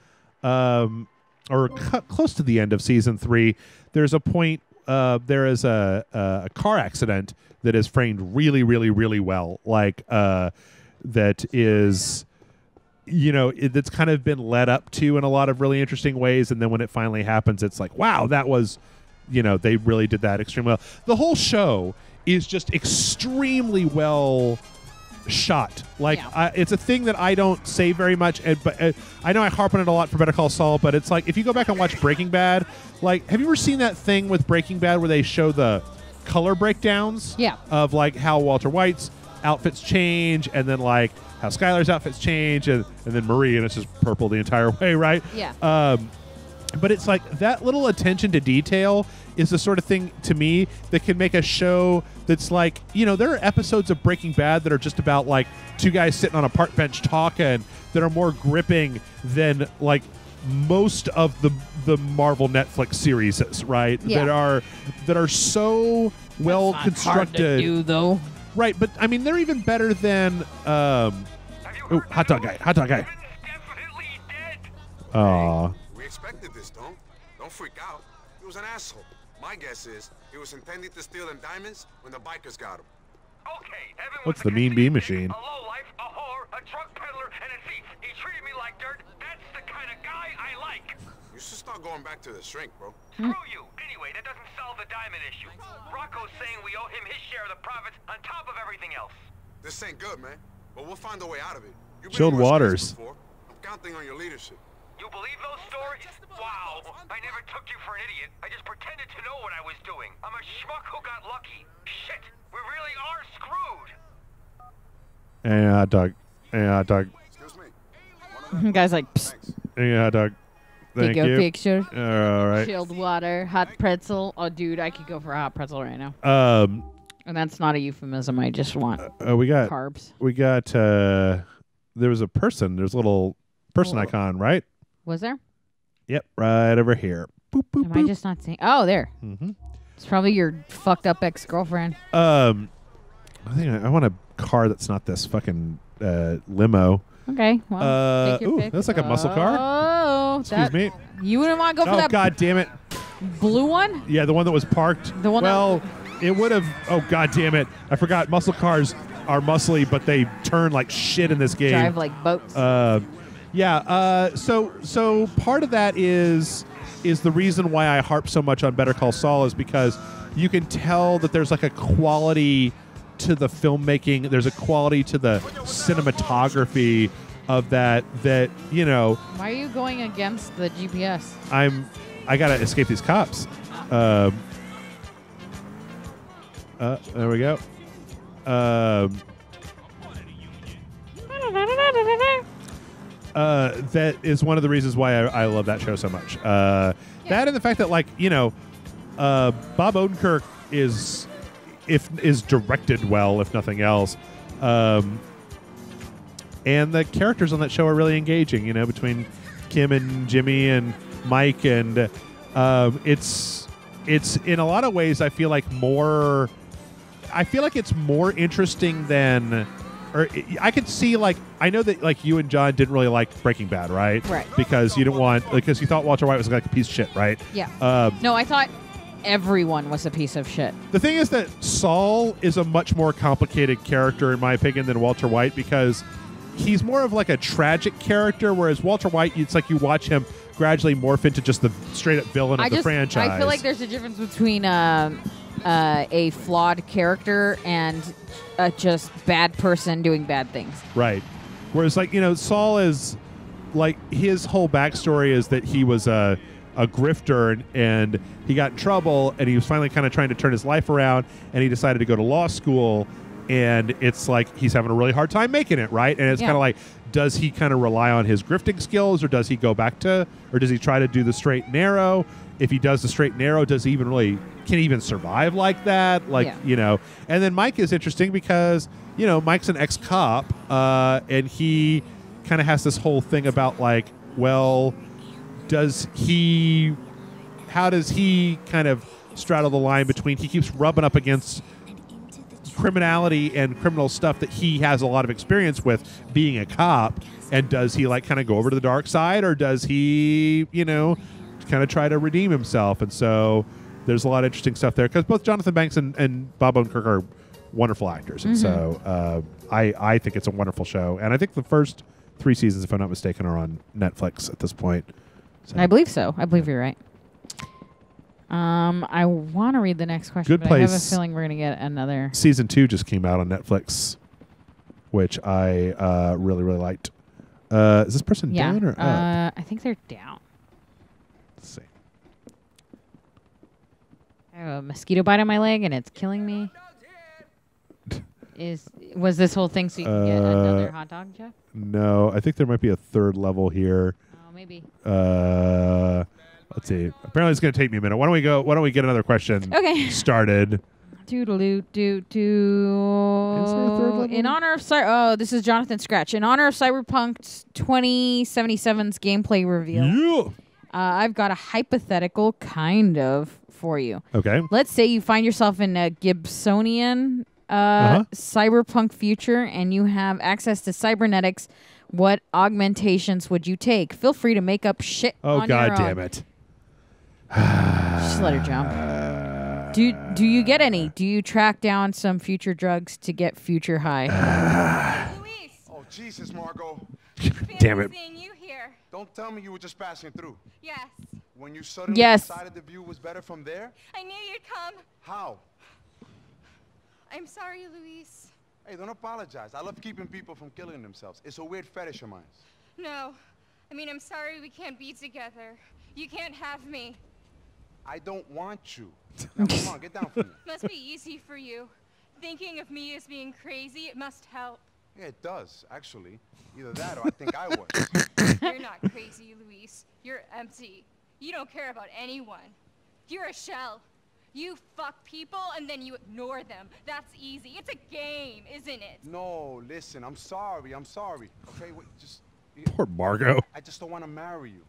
[SPEAKER 1] or close to the end of season 3, there's a point, there is a car accident that is framed really, really, really well. Like, that is, that's kind of been led up to in a lot of really interesting ways. And then when it finally happens, it's like, wow, that was, they really did that extremely well. The whole show is just extremely well shot. Like, it's a thing that I don't say very much, but I know I harp on it a lot for Better Call Saul, but it's like, if you go back and watch Breaking Bad, like, have you ever seen that thing with Breaking Bad where they show the color breakdowns of like how Walter White's outfits change, and then like how Skylar's outfits change, and then Marie, and it's just purple the entire way, right?
[SPEAKER 2] Yeah.
[SPEAKER 1] But it's like that little attention to detail is the sort of thing to me that can make a show that's like, there are episodes of Breaking Bad that are just about like 2 guys sitting on a park bench talking that are more gripping than like most of the Marvel Netflix series, right?
[SPEAKER 2] Yeah.
[SPEAKER 1] That are so well constructed.
[SPEAKER 2] Hard to do, though.
[SPEAKER 1] Right, but I mean, they're even better than hot dog guy.
[SPEAKER 9] Definitely dead.
[SPEAKER 1] Aw.
[SPEAKER 5] We expected this, don't freak out. He was an asshole. My guess is he was intending to steal them diamonds when the bikers got him.
[SPEAKER 9] Okay, Evan
[SPEAKER 1] What's
[SPEAKER 9] was
[SPEAKER 1] the
[SPEAKER 9] a
[SPEAKER 1] Mean Bee Machine?
[SPEAKER 9] A lowlife, a whore, a drug peddler, and a thief. He treated me like dirt. That's the kind of guy I like.
[SPEAKER 5] You should start going back to the shrink, bro.
[SPEAKER 9] Screw you. Anyway, that doesn't solve the diamond issue. Rocco's saying we owe him his share of the profits on top of everything else.
[SPEAKER 5] This ain't good, man. but we'll find a way out of it. You've been
[SPEAKER 1] Chilled
[SPEAKER 5] in worse
[SPEAKER 1] waters.
[SPEAKER 5] cases before. I'm counting on your leadership.
[SPEAKER 9] You believe those stories? Wow. I never took you for an idiot. I just pretended to know what I was doing. I'm a schmuck who got lucky. Shit. We really are screwed.
[SPEAKER 1] Yeah, Doug. Yeah, Doug.
[SPEAKER 5] Excuse me.
[SPEAKER 2] Guy's like, psst,
[SPEAKER 1] Yeah, Doug. Thank
[SPEAKER 2] take a
[SPEAKER 1] you.
[SPEAKER 2] picture.
[SPEAKER 1] All right.
[SPEAKER 2] Chilled water, hot pretzel. Oh, dude, I could go for a hot pretzel right now. And that's not a euphemism. I just want
[SPEAKER 1] We got
[SPEAKER 2] carbs.
[SPEAKER 1] there was a person. There's a little person icon, right?
[SPEAKER 2] Was there?
[SPEAKER 1] Yep, right over here. Boop, boop,
[SPEAKER 2] Am
[SPEAKER 1] boop.
[SPEAKER 2] I just not seeing? Oh, there.
[SPEAKER 1] Mhm.
[SPEAKER 2] It's probably your fucked up ex-girlfriend.
[SPEAKER 1] I think I want a car that's not this fucking limo.
[SPEAKER 2] Okay. Well, take your pick.
[SPEAKER 1] That's like a muscle car.
[SPEAKER 2] Oh,
[SPEAKER 1] Excuse me.
[SPEAKER 2] You wouldn't want to go for
[SPEAKER 1] Oh,
[SPEAKER 2] that
[SPEAKER 1] God damn it.
[SPEAKER 2] blue one?
[SPEAKER 1] Yeah, the one that was parked.
[SPEAKER 2] The one
[SPEAKER 1] well, it would have. Oh, God damn it. I forgot muscle cars are muscly, but they turn like shit in this game.
[SPEAKER 2] Drive like boats.
[SPEAKER 1] So part of that is the reason why I harp so much on Better Call Saul is because you can tell that there's like a quality to the filmmaking. There's a quality to the cinematography of that, you know.
[SPEAKER 2] Why are you going against the GPS?
[SPEAKER 1] I gotta escape these cops. There we go. That is one of the reasons why I love that show so much. That and the fact that, like, you know, Bob Odenkirk is directed well, if nothing else. And the characters on that show are really engaging, you know, between Kim and Jimmy and Mike, and it's in a lot of ways I feel like it's more interesting than, or I could see, like, I know that, like, you and John didn't really like Breaking Bad, right?
[SPEAKER 2] Right.
[SPEAKER 1] Because you didn't want, because you thought Walter White was like a piece of shit, right?
[SPEAKER 2] Yeah. No, I thought everyone was a piece of shit.
[SPEAKER 1] The thing is that Saul is a much more complicated character, in my opinion, than Walter White, because he's more of like a tragic character, whereas Walter White, it's like you watch him gradually morph into just the straight-up villain of the franchise.
[SPEAKER 2] I feel like there's a difference between a flawed character and a just bad person doing bad things.
[SPEAKER 1] Right. Whereas, like, you know, Saul is, like, his whole backstory is that he was a grifter and he got in trouble and he was finally kind of trying to turn his life around and he decided to go to law school, and it's like he's having a really hard time making it, right? And it's kind of like, does he kind of rely on his grifting skills, or does he go back to, or does he try to do the straight and narrow? If he does the straight and narrow, does he even really, can he even survive like that? Like, you know, and then Mike is interesting because, you know, Mike's an ex-cop, and he kind of has this whole thing about, like, well, how does he kind of straddle the line between, he keeps rubbing up against criminality and criminal stuff that he has a lot of experience with being a cop, and does he, like, kind of go over to the dark side, or does he, you know, kind of try to redeem himself? And so there's a lot of interesting stuff there, because both Jonathan Banks and Bob Odenkirk are wonderful actors, and so I think it's a wonderful show, and I think the first 3 seasons, if I'm not mistaken, are on Netflix at this point. So.
[SPEAKER 2] I believe so. I believe you're right. I want to read the next question,
[SPEAKER 1] Good
[SPEAKER 2] but
[SPEAKER 1] Place.
[SPEAKER 2] I have a feeling we're going to get another.
[SPEAKER 1] Season 2 just came out on Netflix, which I really, really liked. Is this person down or up?
[SPEAKER 2] I think they're down.
[SPEAKER 1] Let's see.
[SPEAKER 2] I have a mosquito bite on my leg, and it's killing me. Was this whole thing so you can get another hot dog, Jeff?
[SPEAKER 1] No, I think there might be a third level here.
[SPEAKER 2] Oh, maybe.
[SPEAKER 1] Let's see. Apparently, it's going to take me a minute. Why don't we get another question started?
[SPEAKER 2] Doodaloo doo doo.
[SPEAKER 1] Is there a third level?
[SPEAKER 2] In honor of this is Jonathan Scratch. In honor of Cyberpunk 2077's gameplay reveal.
[SPEAKER 1] Yeah.
[SPEAKER 2] I've got a hypothetical kind of for you.
[SPEAKER 1] Okay.
[SPEAKER 2] Let's say you find yourself in a Gibsonian cyberpunk future and you have access to cybernetics. What augmentations would you take? Feel free to make up shit on your own.
[SPEAKER 1] God damn it.
[SPEAKER 2] Just let her jump. Do you get any? Do you track down some future drugs to get future high?
[SPEAKER 5] Luis! Oh, Jesus, Margot.
[SPEAKER 1] Damn it.
[SPEAKER 3] Seeing you here.
[SPEAKER 5] Don't tell me you were just passing through.
[SPEAKER 3] Yes.
[SPEAKER 5] When you suddenly decided the view was better from there?
[SPEAKER 3] I knew you'd come.
[SPEAKER 5] How?
[SPEAKER 3] I'm sorry, Luis.
[SPEAKER 5] Hey, don't apologize. I love keeping people from killing themselves. It's a weird fetish of mine.
[SPEAKER 10] No. I mean, I'm sorry we can't be together. You can't have me.
[SPEAKER 5] I don't want you. Now, come on, get down from me.
[SPEAKER 10] Must be easy for you. Thinking of me as being crazy, it must help.
[SPEAKER 5] Yeah, it does, actually. Either that or I think I was.
[SPEAKER 10] You're not crazy, Luis. You're empty. You don't care about anyone. You're a shell. You fuck people and then you ignore them. That's easy. It's a game, isn't it?
[SPEAKER 5] No, listen, I'm sorry. Okay, wait, just...
[SPEAKER 1] Poor Margot.
[SPEAKER 5] I just don't want to marry you,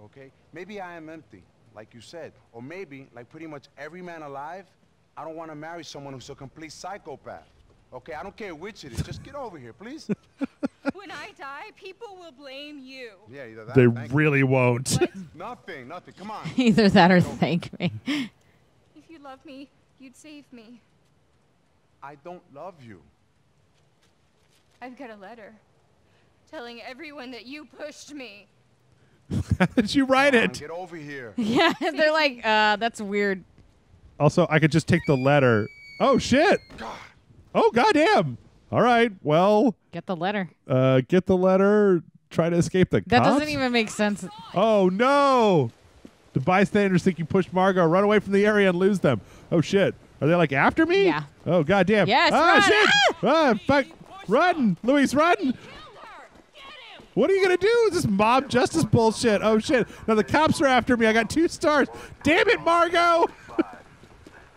[SPEAKER 5] okay? Maybe I am empty, like you said. Or maybe, like pretty much every man alive, I don't want to marry someone who's a complete psychopath. Okay, I don't care which it is. Just get over here, please.
[SPEAKER 10] When I die, people will blame you.
[SPEAKER 5] Yeah, either that
[SPEAKER 1] They
[SPEAKER 5] or thank
[SPEAKER 1] really won't.
[SPEAKER 5] Nothing. Come on.
[SPEAKER 2] Either that or thank me.
[SPEAKER 10] If you love me, you'd save me.
[SPEAKER 5] I don't love you.
[SPEAKER 10] I've got a letter telling everyone that you pushed me.
[SPEAKER 1] How did you write it?
[SPEAKER 5] Get over here.
[SPEAKER 2] Yeah, they're like, that's weird.
[SPEAKER 1] Also, I could just take the letter. Oh, shit.
[SPEAKER 5] God.
[SPEAKER 1] Oh, goddamn. All right. Well,
[SPEAKER 2] Get the letter.
[SPEAKER 1] get the letter. Try to escape the
[SPEAKER 2] That
[SPEAKER 1] cops.
[SPEAKER 2] doesn't even make sense.
[SPEAKER 1] Oh, no. The bystanders think you pushed Margot. Run away from the area and lose them. Oh, shit. Are they, like, after me?
[SPEAKER 2] Yeah.
[SPEAKER 1] Oh, goddamn.
[SPEAKER 2] Yes,
[SPEAKER 1] ah,
[SPEAKER 2] run.
[SPEAKER 1] shit. Ah, fuck. Run. Luis, run. What are you going to do? This mob justice bullshit. Oh, shit. Now the cops are after me. I got 2 stars. Damn it, Margot.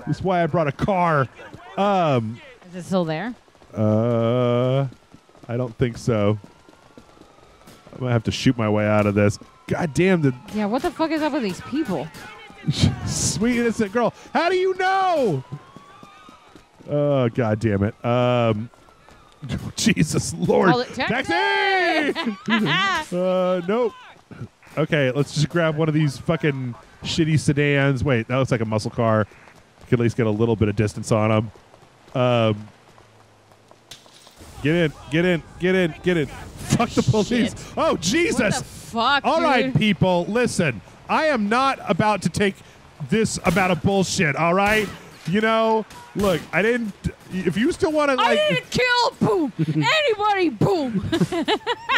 [SPEAKER 1] This is why I brought a car.
[SPEAKER 2] Is it still there?
[SPEAKER 1] I don't think so. I'm going to have to shoot my way out of this. God damn.
[SPEAKER 2] Yeah, what the fuck is up with these people?
[SPEAKER 1] Sweet innocent girl. How do you know? Oh, God damn it. Jesus Lord.
[SPEAKER 2] Call it taxi!
[SPEAKER 1] Nope. Okay, let's just grab one of these fucking shitty sedans. Wait, that looks like a muscle car. Could at least get a little bit of distance on them. Get in. Fuck the police.
[SPEAKER 2] Shit.
[SPEAKER 1] Oh, Jesus.
[SPEAKER 2] What the fuck,
[SPEAKER 1] All right,
[SPEAKER 2] dude?
[SPEAKER 1] people, listen. I am not about to take this amount of bullshit, all right? You know, look, I didn't... If you still want to, like...
[SPEAKER 2] I didn't kill, boom. Anybody, boom.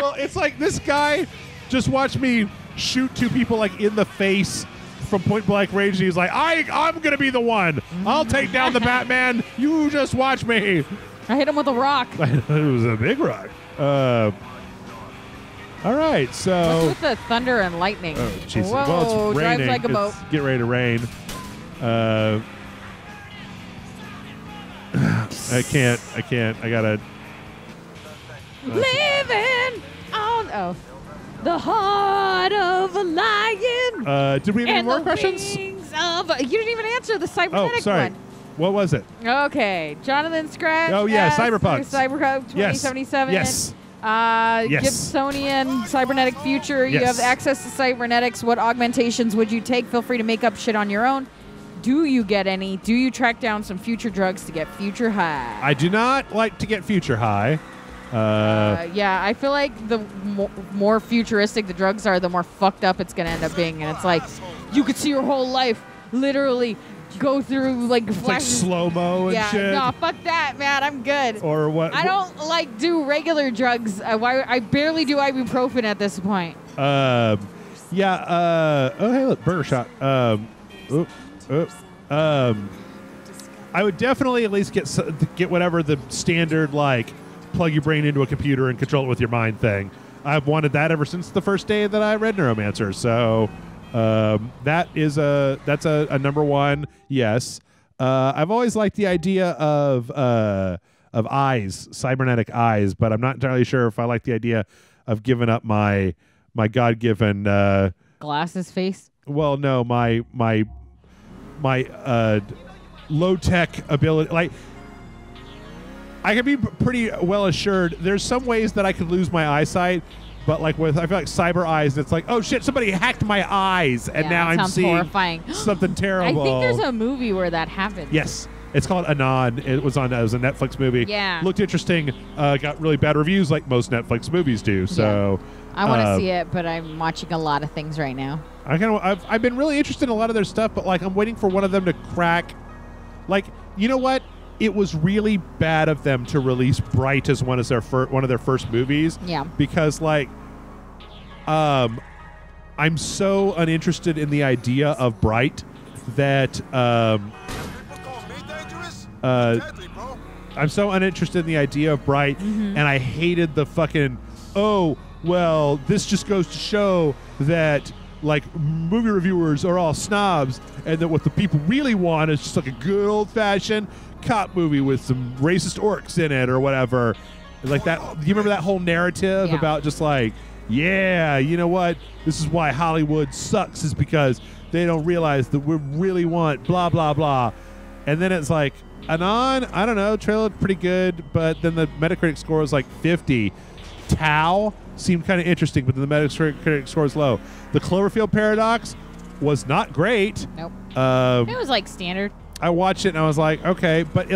[SPEAKER 1] Well, it's like this guy just watched me shoot 2 people, like, in the face from point blank range. And he's like, I'm going to be the one. I'll take down the Batman. You just watch me.
[SPEAKER 2] I hit him with a rock.
[SPEAKER 1] It was a big rock. All right, so...
[SPEAKER 2] What's with the thunder and lightning?
[SPEAKER 1] Oh, Jesus.
[SPEAKER 2] Whoa,
[SPEAKER 1] Well, it's
[SPEAKER 2] drives
[SPEAKER 1] raining.
[SPEAKER 2] like a boat.
[SPEAKER 1] It's getting ready to rain. I can't. I gotta...
[SPEAKER 2] Living on the heart of a lion.
[SPEAKER 1] Did we have any
[SPEAKER 2] and
[SPEAKER 1] more
[SPEAKER 2] the
[SPEAKER 1] questions?
[SPEAKER 2] wings of you didn't even answer the cybernetic
[SPEAKER 1] Oh, sorry.
[SPEAKER 2] one.
[SPEAKER 1] What was it?
[SPEAKER 2] Okay, Jonathan Scratch.
[SPEAKER 1] Oh, yeah,
[SPEAKER 2] asks
[SPEAKER 1] Cyberpunk.
[SPEAKER 2] for Cyberpunk 2077.
[SPEAKER 1] Yes. Yes.
[SPEAKER 2] Gibsonian cybernetic future. You
[SPEAKER 1] Yes.
[SPEAKER 2] have access to cybernetics. What augmentations would you take? Feel free to make up shit on your own. Do you get any? Do you track down some future drugs to get future high?
[SPEAKER 1] I do not like to get future high.
[SPEAKER 2] Yeah, I feel like the more futuristic the drugs are, the more fucked up it's gonna end up being, and it's like you could see your whole life literally go through like
[SPEAKER 1] It's like
[SPEAKER 2] flashes.
[SPEAKER 1] slow-mo and
[SPEAKER 2] Yeah,
[SPEAKER 1] shit.
[SPEAKER 2] no, fuck that, man. I'm good.
[SPEAKER 1] Or what?
[SPEAKER 2] I don't like do regular drugs. I barely do ibuprofen at this point.
[SPEAKER 1] Yeah. Oh, hey, look, burger shot. I would definitely at least get whatever the standard, like, plug your brain into a computer and control it with your mind thing. I've wanted that ever since the first day that I read Neuromancer. So that's a number one. Yes. I've always liked the idea of eyes, cybernetic eyes, but I'm not entirely sure if I like the idea of giving up my God-given
[SPEAKER 2] Glasses face.
[SPEAKER 1] well, no, my low-tech ability. Like, I can be pretty well assured. There's some ways that I could lose my eyesight, but like I feel like cyber eyes, it's like, oh shit, somebody hacked my eyes, and
[SPEAKER 2] Yeah,
[SPEAKER 1] now
[SPEAKER 2] that
[SPEAKER 1] I'm
[SPEAKER 2] sounds
[SPEAKER 1] seeing
[SPEAKER 2] horrifying.
[SPEAKER 1] something
[SPEAKER 2] I
[SPEAKER 1] terrible.
[SPEAKER 2] think there's a movie where that happened.
[SPEAKER 1] Yes. It's called Anon. It was a Netflix movie.
[SPEAKER 2] Yeah.
[SPEAKER 1] Looked interesting. Got really bad reviews like most Netflix movies do. So
[SPEAKER 2] I want to see it, but I'm watching a lot of things right now.
[SPEAKER 1] I've been really interested in a lot of their stuff, but like I'm waiting for one of them to crack. Like, you know what? it was really bad of them to release Bright as one of their first movies.
[SPEAKER 2] Yeah.
[SPEAKER 1] Because like, I'm so uninterested in the idea of Bright that I'm so uninterested in the idea of Bright, and I hated the fucking, oh, well, this just goes to show that like movie reviewers are all snobs, and that what the people really want is just like a good old-fashioned cop movie with some racist orcs in it or whatever. Like that. Do you remember that whole narrative about just like, yeah, you know what? This is why Hollywood sucks, is because they don't realize that we really want blah, blah, blah. And then it's like, Anon, I don't know, trailer looked pretty good, but then the Metacritic score was like 50. Tau seemed kind of interesting, but then the Metacritic score is low. The Cloverfield Paradox was not great.
[SPEAKER 2] Nope.
[SPEAKER 1] It
[SPEAKER 2] was like standard.
[SPEAKER 1] I watched it and I was like, okay, but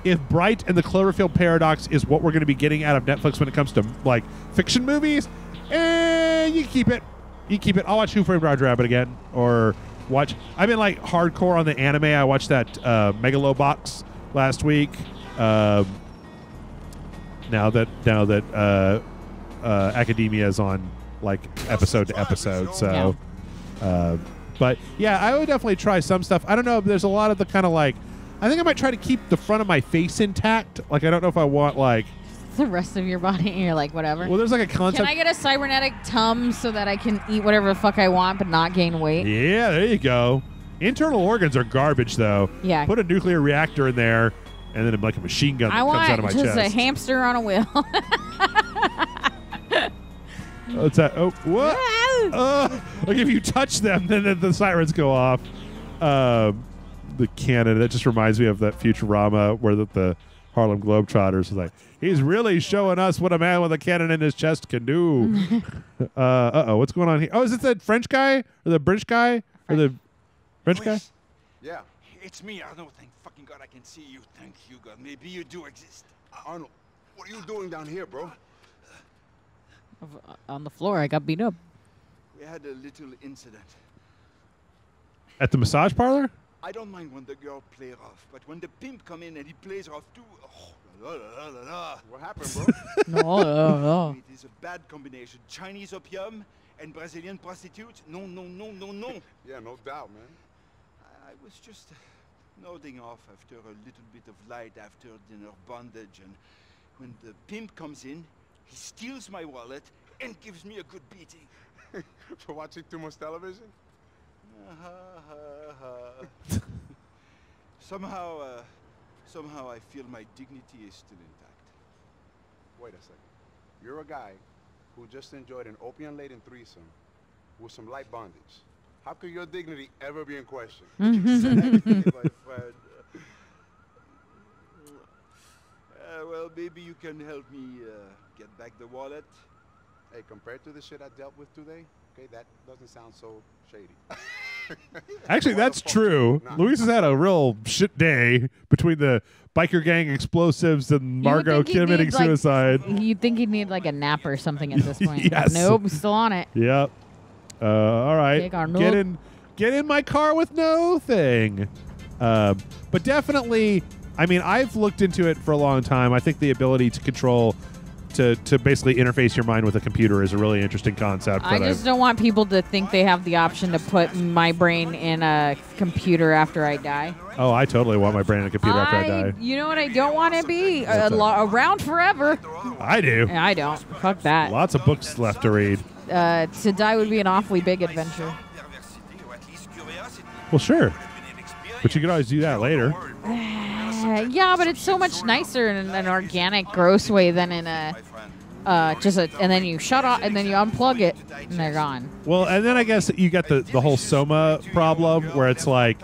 [SPEAKER 1] if Bright and the Cloverfield Paradox is what we're going to be getting out of Netflix when it comes to like fiction movies, you keep it. You keep it. I'll watch Who Framed Roger Rabbit again, or watch. I've been like hardcore on the anime. I watched that Megalobox last week. Now that Academia is on like episode to episode, so. But yeah, I would definitely try some stuff. I don't know. There's a lot of the kind of like, I think I might try to keep the front of my face intact. Like, I don't know if I want like
[SPEAKER 2] the rest of your body, and you're like, whatever.
[SPEAKER 1] Well, there's like a concept.
[SPEAKER 2] Can I get a cybernetic tum so that I can eat whatever the fuck I want but not gain weight?
[SPEAKER 1] Yeah, there you go. Internal organs are garbage, though.
[SPEAKER 2] Yeah.
[SPEAKER 1] Put a nuclear reactor in there, and then like a machine gun that comes out of my chest.
[SPEAKER 2] I want just a hamster on a wheel.
[SPEAKER 1] What's that? Oh, what? Like if you touch them, then the sirens go off. The cannon. That just reminds me of that Futurama where the Harlem Globetrotters was like, he's really showing us what a man with a cannon in his chest can do. Uh-oh, what's going on here? Oh, is it the French guy? Or the British guy? Or the French guy?
[SPEAKER 11] Yeah. It's me, Arnold. Thank fucking God I can see you. Thank you, God. Maybe you do exist.
[SPEAKER 5] Arnold, what are you doing down here, bro?
[SPEAKER 2] On the floor, I got beat up.
[SPEAKER 11] We had a little incident.
[SPEAKER 1] At the massage parlor?
[SPEAKER 11] I don't mind when the girl play rough, but when the pimp come in and he plays rough too,
[SPEAKER 5] What happened, bro?
[SPEAKER 2] No.
[SPEAKER 11] It is a bad combination. Chinese opium and Brazilian prostitutes. No.
[SPEAKER 5] Yeah, no doubt, man.
[SPEAKER 11] I was just nodding off after a little bit of light after dinner bondage, and when the pimp comes in, he steals my wallet and gives me a good beating.
[SPEAKER 5] For watching too much television?
[SPEAKER 11] Somehow I feel my dignity is still intact.
[SPEAKER 5] Wait a second. You're a guy who just enjoyed an opium-laden threesome with some light bondage. How could your dignity ever be in question?
[SPEAKER 11] Exactly, my friend. Well, maybe you can help me get back the wallet.
[SPEAKER 5] Hey, compared to the shit I dealt with today, okay, that doesn't sound so shady.
[SPEAKER 1] Actually, that's true. Luis has had a real shit day between the biker gang explosives and Margot committing suicide.
[SPEAKER 2] You'd think he'd need like a nap or something at this point.
[SPEAKER 1] Yes.
[SPEAKER 2] Nope, still on it.
[SPEAKER 1] Yep. All right. Get in my car with no thing. But definitely, I mean, I've looked into it for a long time. I think the ability to control, to basically interface your mind with a computer is a really interesting concept.
[SPEAKER 2] I just don't want people to think they have the option to put my brain in a computer after I die.
[SPEAKER 1] Oh, I totally want my brain in a computer after I die.
[SPEAKER 2] You know what I don't want to be? Around forever.
[SPEAKER 1] I do.
[SPEAKER 2] Yeah, I don't. Fuck that.
[SPEAKER 1] Lots of books left to read.
[SPEAKER 2] To die would be an awfully big adventure.
[SPEAKER 1] Well, sure. But you could always do that later.
[SPEAKER 2] Yeah, but it's so much nicer in an organic, gross way than in a and then you shut off and then you unplug it and they're gone.
[SPEAKER 1] Well, and then I guess you got the whole soma problem where it's like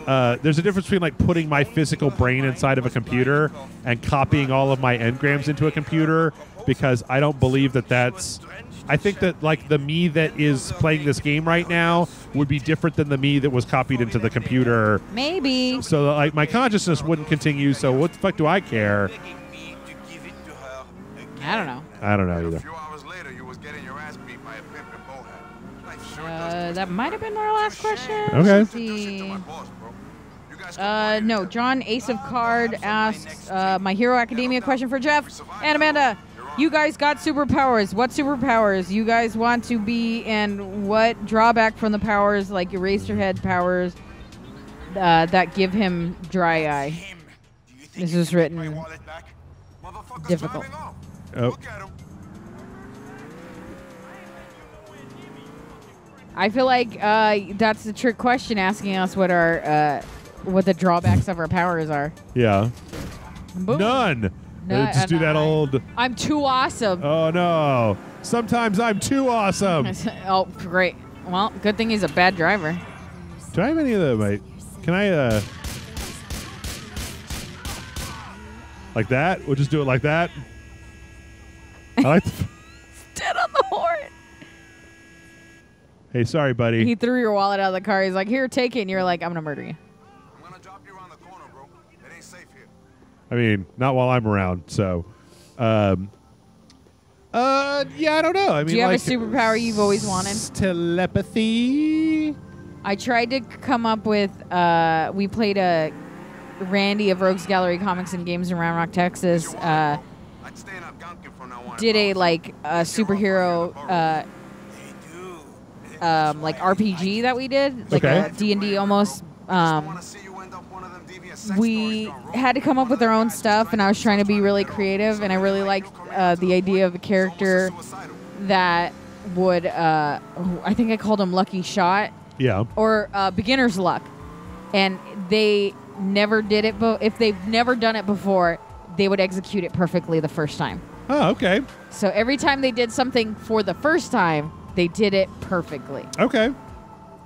[SPEAKER 1] there's a difference between like putting my physical brain inside of a computer and copying all of my engrams into a computer, because I don't believe that that's. I think that like the me that is playing this game right now would be different than the me that was copied into the computer.
[SPEAKER 2] Maybe.
[SPEAKER 1] So like my consciousness wouldn't continue. So what the fuck do I care?
[SPEAKER 2] I don't know.
[SPEAKER 1] I don't know either.
[SPEAKER 5] A few hours later, you was getting your ass beat by a pimp in Ballad.
[SPEAKER 2] That might have been our last question.
[SPEAKER 1] Okay.
[SPEAKER 2] Let's see. No, John Ace of Card asks My Hero Academia question for Jeff and Amanda. You guys got superpowers. What superpowers you guys want to be, and what drawback from the powers, like Eraserhead powers, that give him dry eye? This is written difficult.
[SPEAKER 1] Oh.
[SPEAKER 2] I feel like that's the trick question, asking us what our what the drawbacks of our powers are.
[SPEAKER 1] Yeah.
[SPEAKER 2] Boom.
[SPEAKER 1] None. Just do that old.
[SPEAKER 2] I'm too awesome.
[SPEAKER 1] Oh no! Sometimes I'm too awesome.
[SPEAKER 2] Oh, great. Well, good thing he's a bad driver.
[SPEAKER 1] Do I have any of them? Wait, can I? Like that? We'll just do it like that. I like.
[SPEAKER 2] Dead on the horn.
[SPEAKER 1] Hey, sorry, buddy.
[SPEAKER 2] He threw your wallet out of the car. He's like, "Here, take it." And you're like, "I'm gonna murder you."
[SPEAKER 5] I'm gonna drop you around the corner, bro. It ain't safe here.
[SPEAKER 1] I mean, not while I'm around. So, yeah, I don't know. I mean,
[SPEAKER 2] do you have
[SPEAKER 1] like,
[SPEAKER 2] a superpower you've always wanted?
[SPEAKER 1] Telepathy.
[SPEAKER 2] I tried to come up with. We played a Randy of Rogues Gallery Comics and Games in Round Rock, Texas. Did a superhero like RPG that we did, like a D&D almost. We had to come up with our own stuff, and I was trying to be really creative, and I really liked the idea of a character that would, I think I called him Lucky Shot.
[SPEAKER 1] Yeah.
[SPEAKER 2] Or Beginner's Luck. And they never did it, but if they've never done it before, they would execute it perfectly the first time.
[SPEAKER 1] Oh, okay.
[SPEAKER 2] So every time they did something for the first time, they did it perfectly.
[SPEAKER 1] Okay.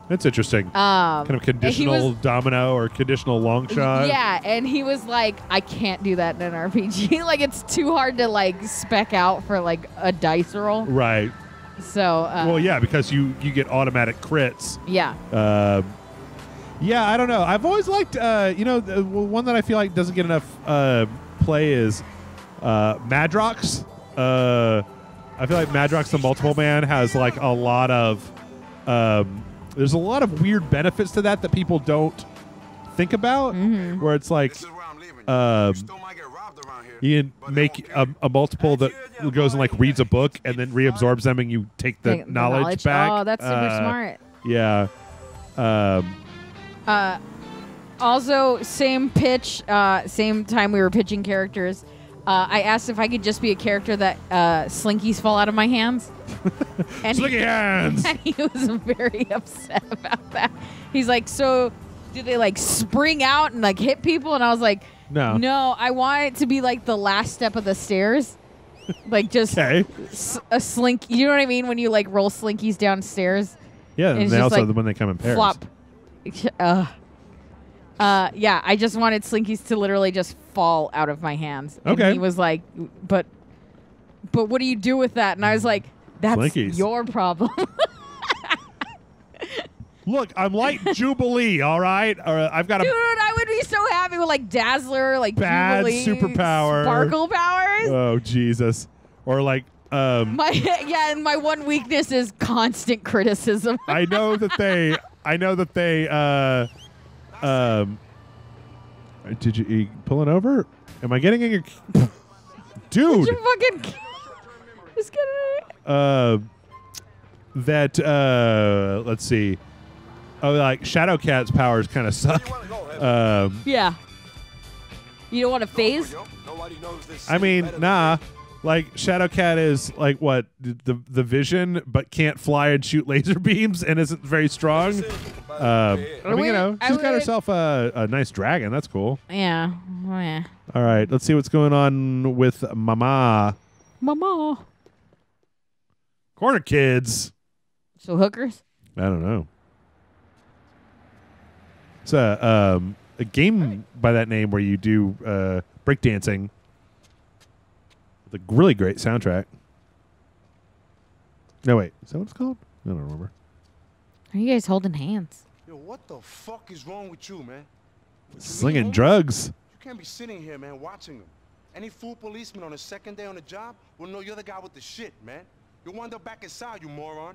[SPEAKER 1] That's interesting. Kind of conditional domino or conditional long shot.
[SPEAKER 2] Yeah, and he was like, I can't do that in an RPG. Like, it's too hard to, like, spec out for, like, a dice roll.
[SPEAKER 1] Right.
[SPEAKER 2] So,
[SPEAKER 1] well, yeah, because you get automatic crits.
[SPEAKER 2] Yeah.
[SPEAKER 1] Yeah, I don't know. I've always liked, one that I feel like doesn't get enough play is Madrox. I feel like Madrox the Multiple Man has, like, a lot of... there's a lot of weird benefits to that people don't think about, where it's like you can make a multiple that goes and like reads a book and then reabsorbs them, and you take the knowledge back.
[SPEAKER 2] Oh, that's super smart.
[SPEAKER 1] Yeah.
[SPEAKER 2] Also, same pitch, same time we were pitching characters. I asked if I could just be a character that slinkies fall out of my hands. And
[SPEAKER 1] Slinky hands!
[SPEAKER 2] And he was very upset about that. He's like, so do they like spring out and like hit people? And I was like, no, I want it to be like the last step of the stairs. Like just a slink. You know what I mean? When you like roll slinkies downstairs.
[SPEAKER 1] Yeah, and they also when they come in pairs.
[SPEAKER 2] Flop. Yeah, I just wanted slinkies to literally just fall out of my hands. And he was like, but what do you do with that? And I was like, that's
[SPEAKER 1] slinkies.
[SPEAKER 2] Your problem.
[SPEAKER 1] Look, I'm like Jubilee, all right? I've got
[SPEAKER 2] Dude, I would be so happy with like Dazzler, like
[SPEAKER 1] bad
[SPEAKER 2] Jubilee,
[SPEAKER 1] superpower.
[SPEAKER 2] Sparkle powers.
[SPEAKER 1] Oh, Jesus. Or like...
[SPEAKER 2] and my one weakness is constant criticism.
[SPEAKER 1] I know that they... Did you pulling over? Am I getting in your... Dude!
[SPEAKER 2] Did you fucking... Just kidding.
[SPEAKER 1] Let's see. Oh, like Shadowcat's powers kind of suck.
[SPEAKER 2] Yeah. You don't want to phase?
[SPEAKER 1] I mean, nah. Like Shadowcat is like what the vision, but can't fly and shoot laser beams, and isn't very strong. I mean, she's got herself a nice dragon. That's cool.
[SPEAKER 2] Yeah. Oh, yeah.
[SPEAKER 1] All right, let's see what's going on with Mama. Corner kids.
[SPEAKER 2] So hookers?
[SPEAKER 1] I don't know. It's a game by that name where you do breakdancing. The really great soundtrack. No, wait. Is that what it's called? I don't remember.
[SPEAKER 2] Are you guys holding hands?
[SPEAKER 5] Yo, what the fuck is wrong with you, man?
[SPEAKER 1] Slinging drugs.
[SPEAKER 5] You can't be sitting here, man, watching them. Any fool policeman on his second day on the job will know you're the guy with the shit, man. You'll wind up back inside, you moron.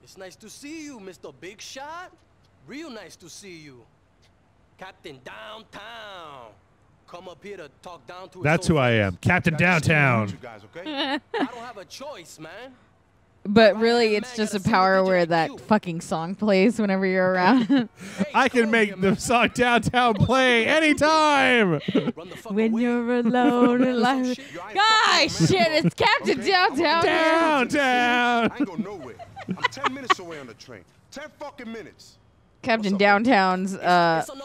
[SPEAKER 4] It's nice to see you, Mr. Big Shot. Real nice to see you. Captain Downtown. Come up here to talk down to.
[SPEAKER 1] That's who I am, Captain Downtown.
[SPEAKER 8] You guys, okay?
[SPEAKER 4] I don't have a choice, man.
[SPEAKER 2] But really, it's just a power where that fucking song plays whenever you're around.
[SPEAKER 1] I can make the song Downtown play anytime.
[SPEAKER 2] When you're alone in life. Guys, shit, it's Captain Downtown.
[SPEAKER 1] Downtown.
[SPEAKER 5] I ain't going nowhere. I'm 10 minutes away on the train. 10 fucking minutes.
[SPEAKER 2] Captain Downtown's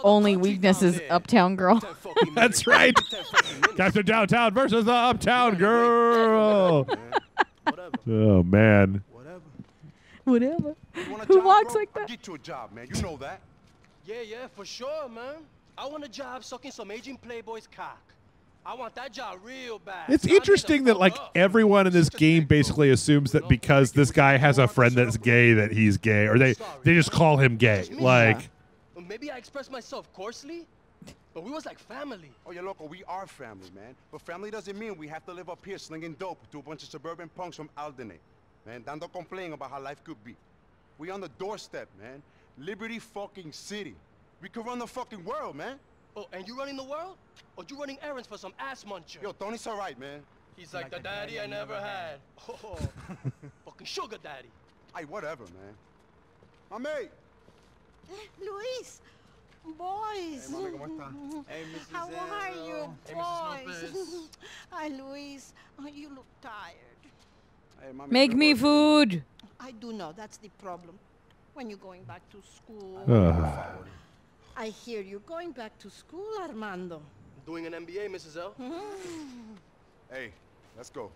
[SPEAKER 2] only weakness is Uptown Girl.
[SPEAKER 1] That's right. Captain Downtown versus the Uptown Girl. Oh, man.
[SPEAKER 2] Whatever.
[SPEAKER 5] Who
[SPEAKER 2] walks like that?
[SPEAKER 5] I'll get you a job, man. You know that.
[SPEAKER 4] Yeah, for sure, man. I want a job sucking some aging playboy's cock. I want that job real bad.
[SPEAKER 1] It's interesting that, like, everyone in this game basically assumes that because this guy has a friend that's gay that he's gay, or they just call him gay. Like,
[SPEAKER 4] Maybe I express myself coarsely, but we was like family.
[SPEAKER 5] Oh, yeah, loco, we are family, man. But family doesn't mean we have to live up here slinging dope to a bunch of suburban punks from Alderney. Man, dando complaining about how life could be. We on the doorstep, man. Liberty fucking city. We could run the fucking world, man.
[SPEAKER 4] Oh, and you running the world? Or you running errands for some ass muncher?
[SPEAKER 5] Yo, Tony's all right, man.
[SPEAKER 4] He's like the daddy I never had. Oh, fucking sugar daddy.
[SPEAKER 5] Hey, whatever, man. My mate.
[SPEAKER 7] Luis, boys.
[SPEAKER 5] Hey, mami, ¿cómo está?
[SPEAKER 11] Hey, Mrs.
[SPEAKER 7] How are you,
[SPEAKER 11] Hey,
[SPEAKER 7] boys?
[SPEAKER 11] Mrs. Lopez.
[SPEAKER 7] Hi, Luis. Oh, you look tired.
[SPEAKER 5] Hey, mami,
[SPEAKER 2] Make me food.
[SPEAKER 7] I do know that's the problem. When you're going back to school. I hear you're going back to school, Armando.
[SPEAKER 4] Doing an MBA, Mrs. L.
[SPEAKER 5] Hey, let's go.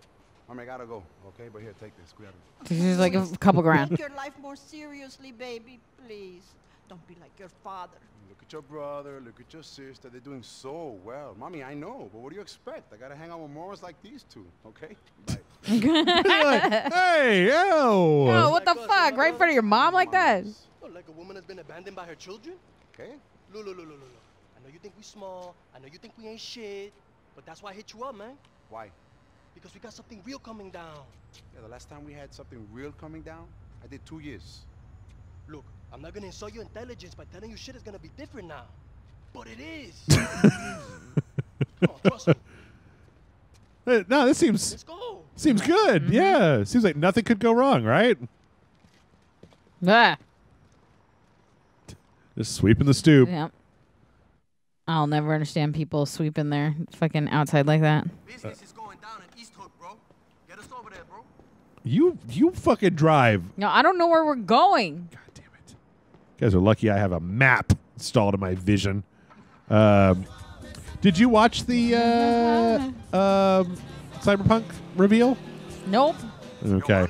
[SPEAKER 5] Mami, I gotta go, okay? But here, take this. Cuídate.
[SPEAKER 2] This is like a couple grand.
[SPEAKER 7] Take your life more seriously, baby, please. Don't be like your father.
[SPEAKER 5] Look at your brother, look at your sister. They're doing so well. Mommy, I know, but what do you expect? I gotta hang out with morons like these two, okay? Bye.
[SPEAKER 1] Hey, yo.
[SPEAKER 2] Oh, what the fuck? Right in front of your mom like that?
[SPEAKER 4] Oh, like a woman has been abandoned by her children?
[SPEAKER 5] Okay?
[SPEAKER 4] Look. I know you think we small. I know you think we ain't shit. But that's why I hit you up, man.
[SPEAKER 5] Why?
[SPEAKER 4] Because we got something real coming down.
[SPEAKER 5] Yeah, the last time we had something real coming down, I did 2 years.
[SPEAKER 4] Look, I'm not gonna insult your intelligence by telling you shit is gonna be different now. But it is. Come on, trust me.
[SPEAKER 1] No, this seems
[SPEAKER 4] Let's go.
[SPEAKER 1] seems good. Yeah, seems like nothing could go wrong, right?
[SPEAKER 2] Ah.
[SPEAKER 1] Just sweeping the stoop.
[SPEAKER 2] Yep. I'll never understand people sweeping their fucking outside like that.
[SPEAKER 8] Business is going down in East Hook, bro. Get us over there, bro.
[SPEAKER 1] You fucking drive.
[SPEAKER 2] No, I don't know where we're going.
[SPEAKER 1] God damn it. You guys are lucky I have a map installed in my vision. Did you watch the Cyberpunk reveal?
[SPEAKER 2] Nope.
[SPEAKER 1] Okay.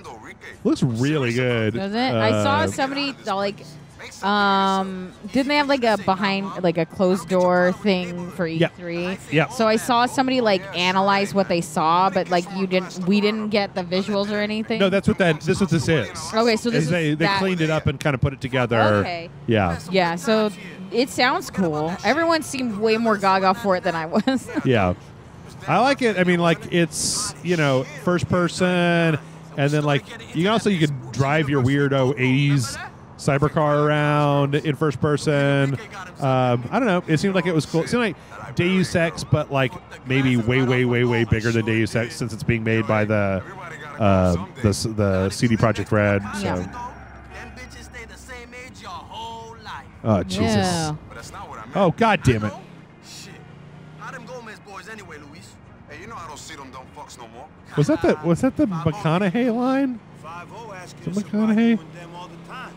[SPEAKER 1] Looks really good.
[SPEAKER 2] Does it? I saw somebody like didn't they have like a behind like a closed door thing for E3?
[SPEAKER 1] Yeah.
[SPEAKER 2] So I saw somebody like analyze what they saw, but like we didn't get the visuals or anything.
[SPEAKER 1] No, that's what this is.
[SPEAKER 2] Okay, so this is
[SPEAKER 1] they
[SPEAKER 2] that.
[SPEAKER 1] cleaned it up and kind of put it together.
[SPEAKER 2] Okay.
[SPEAKER 1] Yeah.
[SPEAKER 2] Yeah, so it sounds cool. Everyone seemed way more gaga for it than I was.
[SPEAKER 1] Yeah. I like it. I mean, like, it's, first person, and then, like, you can drive your weirdo 80s cybercar around in first person. I don't know. It seemed like it was cool. It seemed like Deus Ex, but, like, maybe way, way, way, way bigger than Deus Ex since it's being made by the CD Projekt Red. So.
[SPEAKER 2] Yeah.
[SPEAKER 1] Oh, Jesus.
[SPEAKER 2] Yeah.
[SPEAKER 1] Oh, God damn it.
[SPEAKER 8] Shit. How them Gomez boys anyway, Luis?
[SPEAKER 5] Hey, you know I don't see them dumb fucks no more.
[SPEAKER 1] Was that the McConaughey line?
[SPEAKER 8] 5-0 asking
[SPEAKER 1] Is it
[SPEAKER 8] us about
[SPEAKER 1] McConaughey?
[SPEAKER 8] doing them all the time.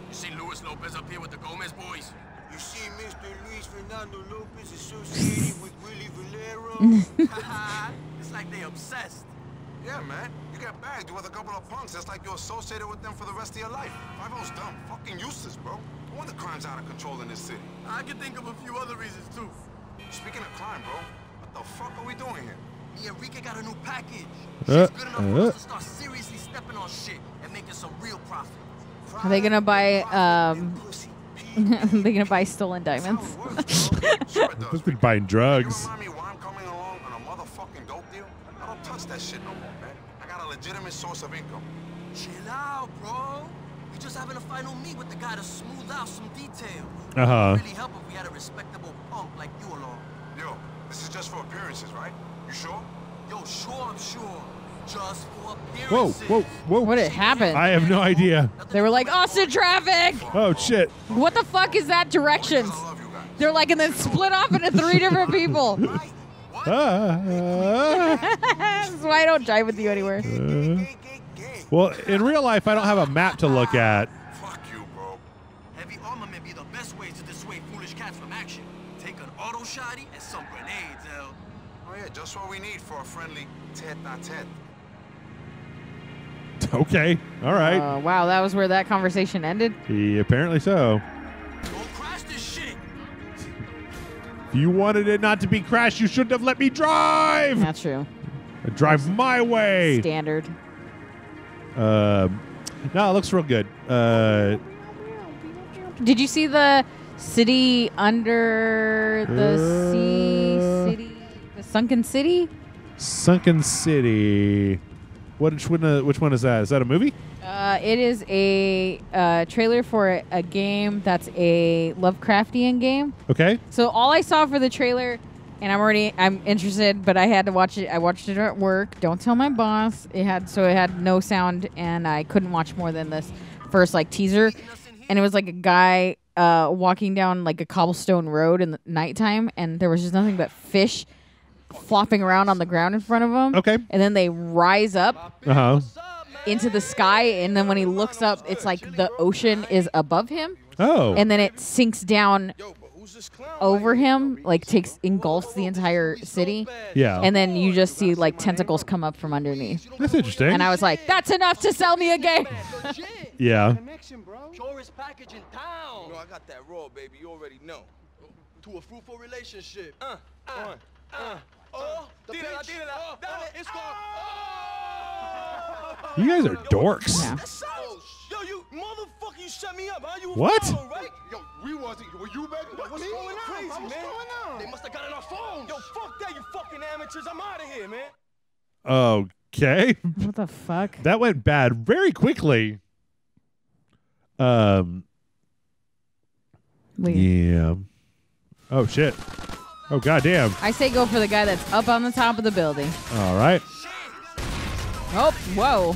[SPEAKER 8] You see Luis Lopez up here with the Gomez boys? You see Mr. Luis Fernando Lopez associated with Willie Valero? It's like they obsessed.
[SPEAKER 5] Yeah, man. You get bagged with a couple of punks. That's like you're associated with them for the rest of your life. 5-0's dumb. Fucking useless, bro. No wonder crime's out of control in this city.
[SPEAKER 8] I can think of a few other reasons, too.
[SPEAKER 5] Speaking of crime, bro, what the fuck are we doing here?
[SPEAKER 8] Me and Rika got a new package. Shit's good enough for us to start seriously stepping on shit and making some real profit.
[SPEAKER 2] Are they gonna buy they gonna buy stolen diamonds?
[SPEAKER 1] They've been buying drugs.
[SPEAKER 5] Remind me why I'm coming along on a motherfucking dope deal? I don't touch that shit no more, man. I got a legitimate source of income.
[SPEAKER 8] Chill out, bro. We
[SPEAKER 4] just having a final meet with the guy to smooth out some details.
[SPEAKER 1] Uh-huh.
[SPEAKER 4] Really help if we had a respectable punk like you along.
[SPEAKER 5] Yo, this is just for appearances, right? You sure?
[SPEAKER 4] Yo, sure, I'm sure. Just for
[SPEAKER 1] Whoa,
[SPEAKER 4] appearances.
[SPEAKER 1] whoa, whoa.
[SPEAKER 2] What had happened?
[SPEAKER 1] I have no idea.
[SPEAKER 2] They were like, Austin traffic!
[SPEAKER 1] Oh, shit.
[SPEAKER 2] What the fuck is that directions? They're like, and then split off into 3 different people. That's why I don't drive with you anywhere.
[SPEAKER 1] Well, in real life, I don't have a map to look at.
[SPEAKER 5] Fuck you, bro.
[SPEAKER 4] Heavy armor may be the best way to dissuade foolish cats from action. Take an auto shotty and some grenades, L.
[SPEAKER 5] Oh yeah, just what we need for a friendly tete-a-tete.
[SPEAKER 1] Okay. All right.
[SPEAKER 2] Wow, that was where that conversation ended.
[SPEAKER 1] Yeah, apparently so.
[SPEAKER 4] Don't crash this shit.
[SPEAKER 1] If you wanted it not to be crashed, you shouldn't have let me drive.
[SPEAKER 2] That's true.
[SPEAKER 1] I drive my way.
[SPEAKER 2] Standard.
[SPEAKER 1] No, it looks real good.
[SPEAKER 2] Did you see the city under the sea city? The sunken city?
[SPEAKER 1] Sunken City. Which one is that? Is that a movie?
[SPEAKER 2] It is a trailer for a game that's a Lovecraftian game.
[SPEAKER 1] Okay.
[SPEAKER 2] So all I saw for the trailer, and I'm interested, but I had to watch it. I watched it at work. Don't tell my boss. It had no sound, and I couldn't watch more than this first like teaser. And it was like a guy walking down like a cobblestone road in the nighttime, and there was just nothing but fish flopping around on the ground in front of him.
[SPEAKER 1] Okay.
[SPEAKER 2] And then they rise up
[SPEAKER 1] Uh-huh.
[SPEAKER 2] into the sky, and then when he looks up, it's like the ocean is above him.
[SPEAKER 1] Oh.
[SPEAKER 2] And then it sinks down over him, like engulfs the entire city.
[SPEAKER 1] Yeah.
[SPEAKER 2] And then you just see like tentacles come up from underneath.
[SPEAKER 1] That's interesting.
[SPEAKER 2] And I was like, that's enough to sell me a game.
[SPEAKER 1] Yeah.
[SPEAKER 4] Purest package in town.
[SPEAKER 6] You know, I got that raw, baby. You already know.
[SPEAKER 4] To a fruitful relationship.
[SPEAKER 6] Tírala. Dale.
[SPEAKER 4] It's gone.
[SPEAKER 1] You guys are dorks.
[SPEAKER 2] Yeah.
[SPEAKER 6] Yo, you motherfucker, you set me up, huh? You
[SPEAKER 1] What?
[SPEAKER 6] Follow, right?
[SPEAKER 5] Yo, we wasn't. Were you, baby?
[SPEAKER 6] What's going on?
[SPEAKER 4] Crazy,
[SPEAKER 6] What's
[SPEAKER 4] man.
[SPEAKER 6] going on?
[SPEAKER 4] They must have gotten our phones.
[SPEAKER 6] Yo, fuck that, you fucking amateurs. I'm out of here, man.
[SPEAKER 1] Okay.
[SPEAKER 2] What the fuck?
[SPEAKER 1] That went bad very quickly. Yeah. Oh shit. Oh goddamn.
[SPEAKER 2] I say go for the guy that's up on the top of the building.
[SPEAKER 1] All right.
[SPEAKER 2] Oh, whoa.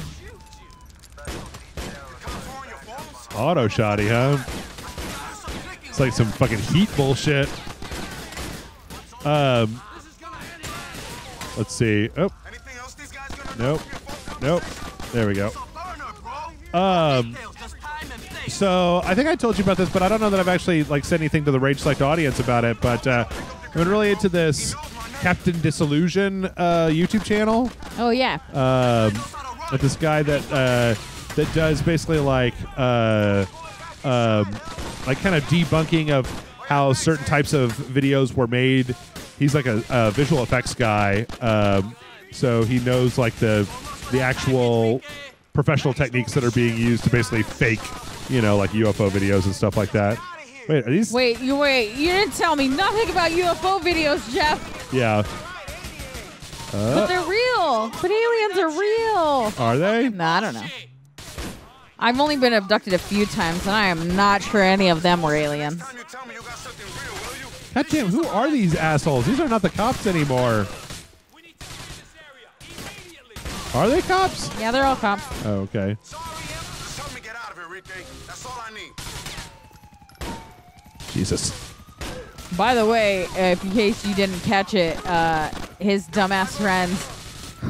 [SPEAKER 1] Auto shotty, huh? It's like some fucking heat bullshit. Let's see. Oh. Nope. Nope. There we go. So I think I told you about this, but I don't know that I've actually like said anything to the Rage Select audience about it. But I've been really into this Captain Disillusion YouTube channel.
[SPEAKER 2] Oh yeah.
[SPEAKER 1] With this guy that does basically like kind of debunking of how certain types of videos were made. He's like a visual effects guy, so he knows like the actual professional techniques that are being used to basically fake, like UFO videos and stuff like that. Wait, are these?
[SPEAKER 2] Wait. You didn't tell me nothing about UFO videos, Jeff.
[SPEAKER 1] Yeah.
[SPEAKER 2] But they're real. But aliens are real.
[SPEAKER 1] Are they?
[SPEAKER 2] No, I don't know. I've only been abducted a few times, and I am not sure any of them were aliens.
[SPEAKER 1] God damn, who are these assholes? These are not the cops anymore. Are they cops?
[SPEAKER 2] Yeah, they're all cops.
[SPEAKER 1] Oh, okay.
[SPEAKER 5] Help me get out of here, Ricky. That's all I need.
[SPEAKER 1] Jesus.
[SPEAKER 2] By the way, in case you didn't catch it, his dumbass friends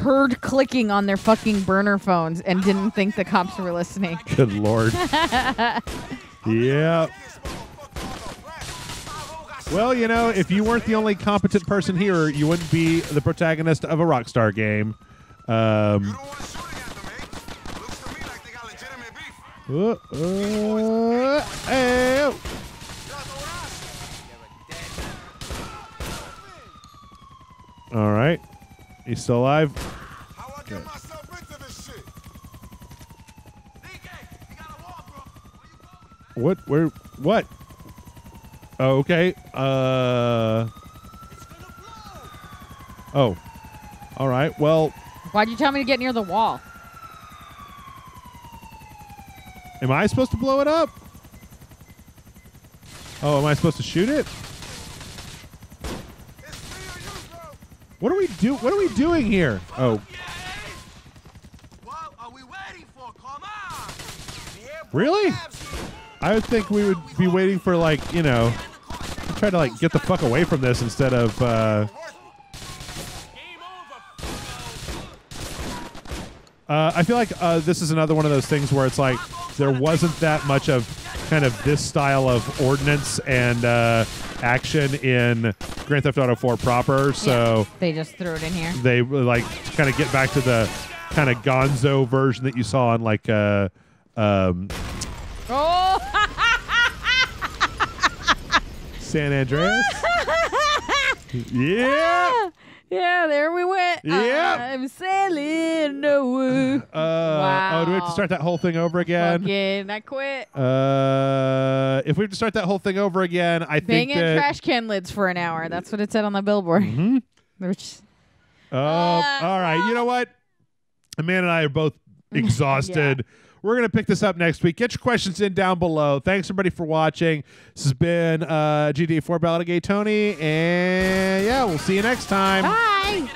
[SPEAKER 2] heard clicking on their fucking burner phones and didn't think the cops were listening.
[SPEAKER 1] Good Lord. Yeah. Well, if you weren't the only competent person here, you wouldn't be the protagonist of a Rockstar game. Hey. All right. He's still alive. Okay. What? Where? What? Oh, okay. Oh. All right. Well.
[SPEAKER 2] Why'd you tell me to get near the wall?
[SPEAKER 1] Am I supposed to blow it up? Oh, am I supposed to shoot it? What are we doing here? Oh.
[SPEAKER 8] What are we waiting for? Come on!
[SPEAKER 1] Really? I would think we would be waiting for, like, you know, try to, like, get the fuck away from this instead of, I feel like this is another one of those things where it's like there wasn't that much of kind of this style of ordnance and action in Grand Theft Auto 4 proper, so
[SPEAKER 2] they just threw it in here.
[SPEAKER 1] They like kind of get back to the kind of gonzo version that you saw in like San Andreas. Yeah.
[SPEAKER 2] Yeah, there we went.
[SPEAKER 1] Yeah.
[SPEAKER 2] I'm sailing away. Wow.
[SPEAKER 1] Oh, do we have to start that whole thing over again?
[SPEAKER 2] Fucking, I quit.
[SPEAKER 1] If we have to start that whole thing over again, I think
[SPEAKER 2] Banging trash can lids for an hour. That's what it said on the billboard.
[SPEAKER 1] Mm-hmm.
[SPEAKER 2] Which,
[SPEAKER 1] all right. You know what? Amanda and I are both exhausted.
[SPEAKER 2] Yeah.
[SPEAKER 1] We're going to pick this up next week. Get your questions in down below. Thanks, everybody, for watching. This has been GTA 4 Ballad of Gay Tony. And, yeah, we'll see you next time.
[SPEAKER 2] Bye.